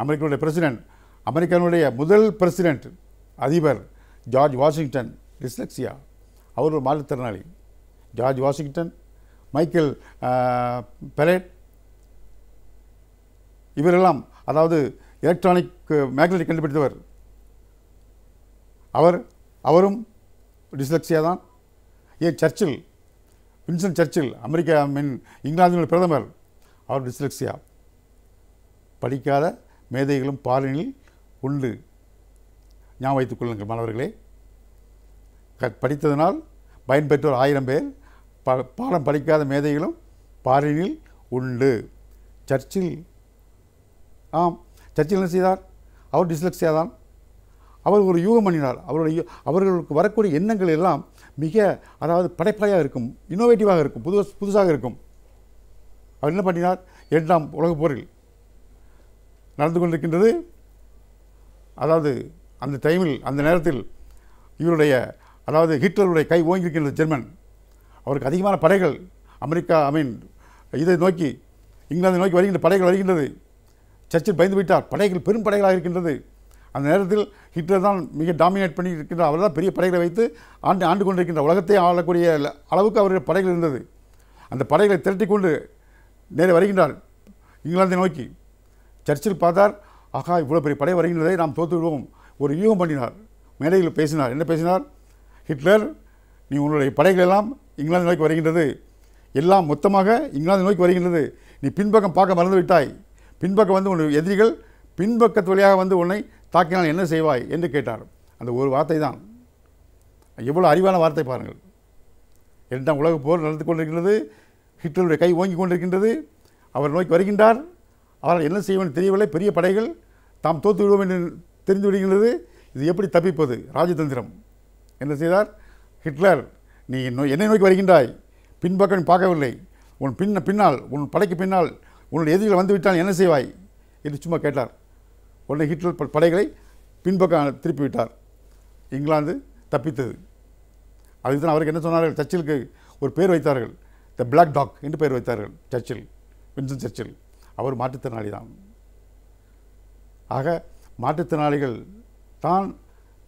அமெரிக்காவுடைய பிரசிடென்ட், அமெரிக்காவுடைய முதல் பிரசிடென்ட் அதிபர் ஜார்ஜ் வாஷிங்டன் டிஸ்லெக்சியா, அவர் ஒரு மாற்றுத்திறனாளி. ஜார்ஜ் வாஷிங்டன், மைக்கேல் பெரேட், இவரெல்லாம், அதாவது எலக்ட்ரானிக் மேக்னெட்டிக் கண்டுபிடித்தவர், அவரும் டிஸ்லெக்சியா தான். ஏன் சர்ச்சில், வின்சன் சர்ச்சில், அமெரிக்கா இங்கிலாந்தினுடைய பிரதமர், அவர் டிஸ்லெக்சியா. படிக்காத மேதைகளும் பாரினில் உண்டு, ஞாபகம் வைத்துக் கொள்ளுங்கள் மாணவர்களே. படித்ததனால் பயன்பெற்றோர் 1000 பேர், பாடம் படிக்காத மேதைகளும் பாரினில் உண்டு. சர்ச்சில், சர்ச்சில் என்ன செய்தார், அவர் டிஸ்லெக்சியா தான். அவர் ஒரு யூகம் பண்ணினார். அவர்களுக்கு வரக்கூடிய எண்ணங்கள் எல்லாம் மிக, அதாவது படைப்பாயாக இருக்கும், இன்னோவேட்டிவாக இருக்கும், புதுசாக இருக்கும். அவர் என்ன பண்ணினார், 2ஆம் உலகப் போரில் நடந்து கொண்டிருக்கின்றது. அதாவது அந்த டைமில், அந்த நேரத்தில் இவருடைய, அதாவது ஹிட்லருடைய கை ஓங்கியிருக்கின்றது ஜெர்மன். அவருக்கு அதிகமான படைகள் அமெரிக்கா, இதை நோக்கி, இங்கிலாந்தை நோக்கி வருகின்ற படைகள் வருகின்றது. சர்ச்சில் பயந்து விட்டார், படைகள் பெரும் படைகளாக இருக்கின்றது. அந்த நேரத்தில் ஹிட்லர் தான் மிக டாமினேட் பண்ணி இருக்கின்றார். அவர் தான் பெரிய படைகளை வைத்து ஆண்டு கொண்டிருக்கின்ற, உலகத்தை ஆளக்கூடிய அளவுக்கு அவருடைய படைகள் இருந்தது. அந்த படைகளை திரட்டி கொண்டு நேரே வருகின்றார் இங்கிலாந்தை நோக்கி. சர்ச்சில் பார்த்தார், ஆகா இவ்வளோ பெரிய படை வருகின்றதை நாம் தோற்று விடுவோம். ஒரு யூகம் பண்ணினார், மேடையில் பேசினார். என்ன பேசினார், ஹிட்லர், நீ உன்னுடைய படைகள் எல்லாம் இங்கிலாந்து நோக்கி வருகின்றது, எல்லாம் மொத்தமாக இங்கிலாந்து நோக்கி வருகின்றது, நீ பின்பக்கம் பார்க்க மறந்து விட்டாய், பின்பக்கம் வந்து உன்னுடைய எதிரிகள் பின்பக்கத்து வழியாக வந்து உன்னை தாக்கினால் என்ன செய்வாய் என்று கேட்டார். அந்த ஒரு வார்த்தை தான், எவ்வளோ அறிவான வார்த்தை பாருங்கள். 2ஆம் உலகப் போர் நடந்து கொண்டிருக்கின்றது, ஹிட்லருடைய கை ஓங்கி கொண்டிருக்கின்றது, அவர் நோக்கி வருகின்றார். அவரால் என்ன செய்வோம் தெரியவில்லை, பெரிய படைகள், தாம் தோற்று விடுவோம் என்று தெரிந்து விடுகின்றது. இது எப்படி தப்பிப்பது, ராஜதந்திரம். என்ன செய்தார் ஹிட்லர், நீ என்னை நோக்கி வருகின்றாய், பின்பக்கம் பார்க்கவில்லை, உன் பின்னால், உன் படைக்கு பின்னால் உன்னுடைய எதிரிகள் வந்துவிட்டால் என்ன செய்வாய் என்று சும்மா கேட்டார். உடனே ஹிட்லர் படைகளை பின்பக்கம் திருப்பி விட்டார். இங்கிலாந்து தப்பித்தது. அதுக்கு தான் அவருக்கு என்ன சொன்னார்கள், சர்ச்சிலுக்கு ஒரு பேர் வைத்தார்கள், த பிளாக் டாக் என்று பெயர் வைத்தார்கள். சர்ச்சில், வின்சன் சர்ச்சில், அவர் மாற்றுத்திறனாளி தான். ஆக மாற்றுத்திறனாளிகள் தான்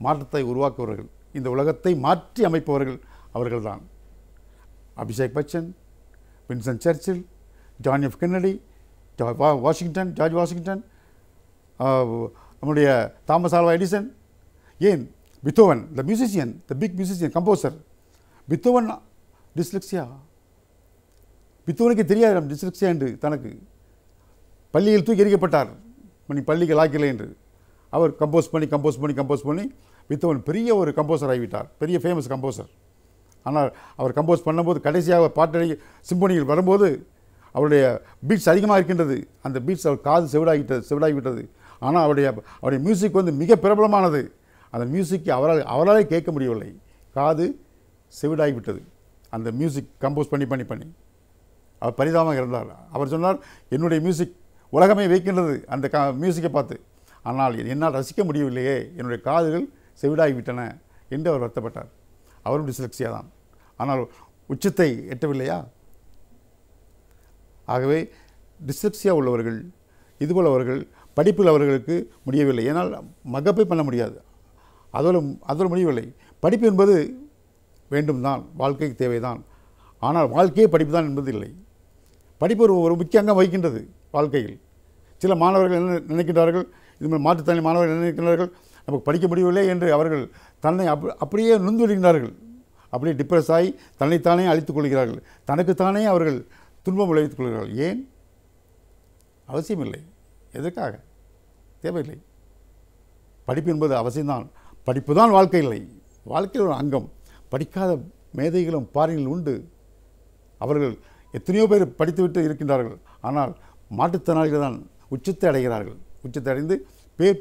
மாற்றத்தை உருவாக்குபவர்கள், இந்த உலகத்தை மாற்றி அமைப்பவர்கள் அவர்கள்தான். Abhishek Bachchan, Winston Churchill, John F Kennedy, George Washington, நம்முடைய தாமஸ் ஆல்வா எடிசன், ஏன் Beethoven, the musician, the big musician, composer. Beethoven dyslexia, பித்தோவனுக்கு தெரியாது டிஸ்லெக்சியா என்று. தனக்கு பள்ளியில் தூக்கி எறிக்கப்பட்டார், நீ பள்ளிக்கு லாக்கில்லை என்று. அவர் கம்போஸ் பண்ணி பித்தோவன் பெரிய ஒரு கம்போசர் ஆகிவிட்டார், பெரிய ஃபேமஸ் கம்போசர். ஆனால் அவர் கம்போஸ் பண்ணும்போது கடைசியாக பாட்டடி சிம்பொனியில் வரும்போது அவருடைய பீட்ஸ் அதிகமாக இருக்கின்றது. அந்த பீட்ஸ் அவர் காது செவிடாகிவிட்டது. ஆனால் அவருடைய மியூசிக் வந்து மிக பிரபலமானது. அந்த மியூசிக்கை அவராலே கேட்க முடியவில்லை, காது செவிடாகிவிட்டது. அந்த மியூசிக் கம்போஸ் பண்ணி அவர் பரிதாபமாக இருந்தார். அவர் சொன்னார், என்னுடைய மியூசிக் உலகமே வைக்கின்றது அந்த மியூசிக்கை பார்த்து. ஆனால் என்னால் ரசிக்க முடியவில்லையே, என்னுடைய காதுகள் செவிடாகிவிட்டன என்று அவர் வருத்தப்பட்டார். அவரும் டிஸ்லெக்சியா தான், ஆனால் உச்சத்தை எட்டவில்லையா? ஆகவே டிஸ்லெக்சியா உள்ளவர்கள், இதுபோல் படிப்பில் அவர்களுக்கு முடியவில்லை. ஏனால் மகப்பை பண்ண முடியாது, அதோடு முடியவில்லை. படிப்பு என்பது வேண்டும் தான், வாழ்க்கைக்கு தேவைதான். ஆனால் வாழ்க்கையே படிப்பு தான் என்பது இல்லை. படிப்பு ஒரு முக்கிய அங்கம் வகிக்கின்றது வாழ்க்கையில். சில மாணவர்கள் என்ன நினைக்கின்றார்கள், இதுமாதிரி மாற்றுத்திறனாளி மாணவர்கள் நினைக்கின்றார்கள், நமக்கு படிக்க முடியவில்லை என்று அவர்கள் தன்னை அப்படியே நொந்து விடுகிறார்கள். அப்படியே டிப்ரெஸ் ஆகி தன்னைத்தானே அழித்துக் கொள்கிறார்கள். தனக்குத்தானே அவர்கள் துன்பம் விளைவித்துக் கொள்கிறார்கள். ஏன்? அவசியமில்லை. எதற்காக? தேவையில்லை. படிப்பு என்பது அவசியம்தான். படிப்பு தான் வாழ்க்கை இல்லை, வாழ்க்கையில் ஒரு அங்கம். படிக்காத மேதைகளும் பாரினில் உண்டு. அவர்கள் எத்தனையோ பேர் படித்துவிட்டு இருக்கின்றார்கள். ஆனால் மாற்றுத்திறனாளிகள் தான் உச்சத்தை அடைகிறார்கள், உச்சத்தை அடைந்து பேர்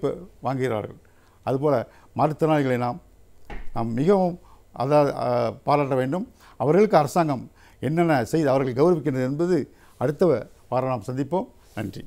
வாங்குகிறார்கள். அதுபோல் மாற்றுத்திறனாளிகளை நாம் மிகவும் பாராட்ட வேண்டும். அவர்களுக்கு அரசாங்கம் என்னென்ன செய்து அவர்கள் கௌரவிக்கின்றது என்பது அடுத்த வாரம் நாம் சந்திப்போம். நன்றி.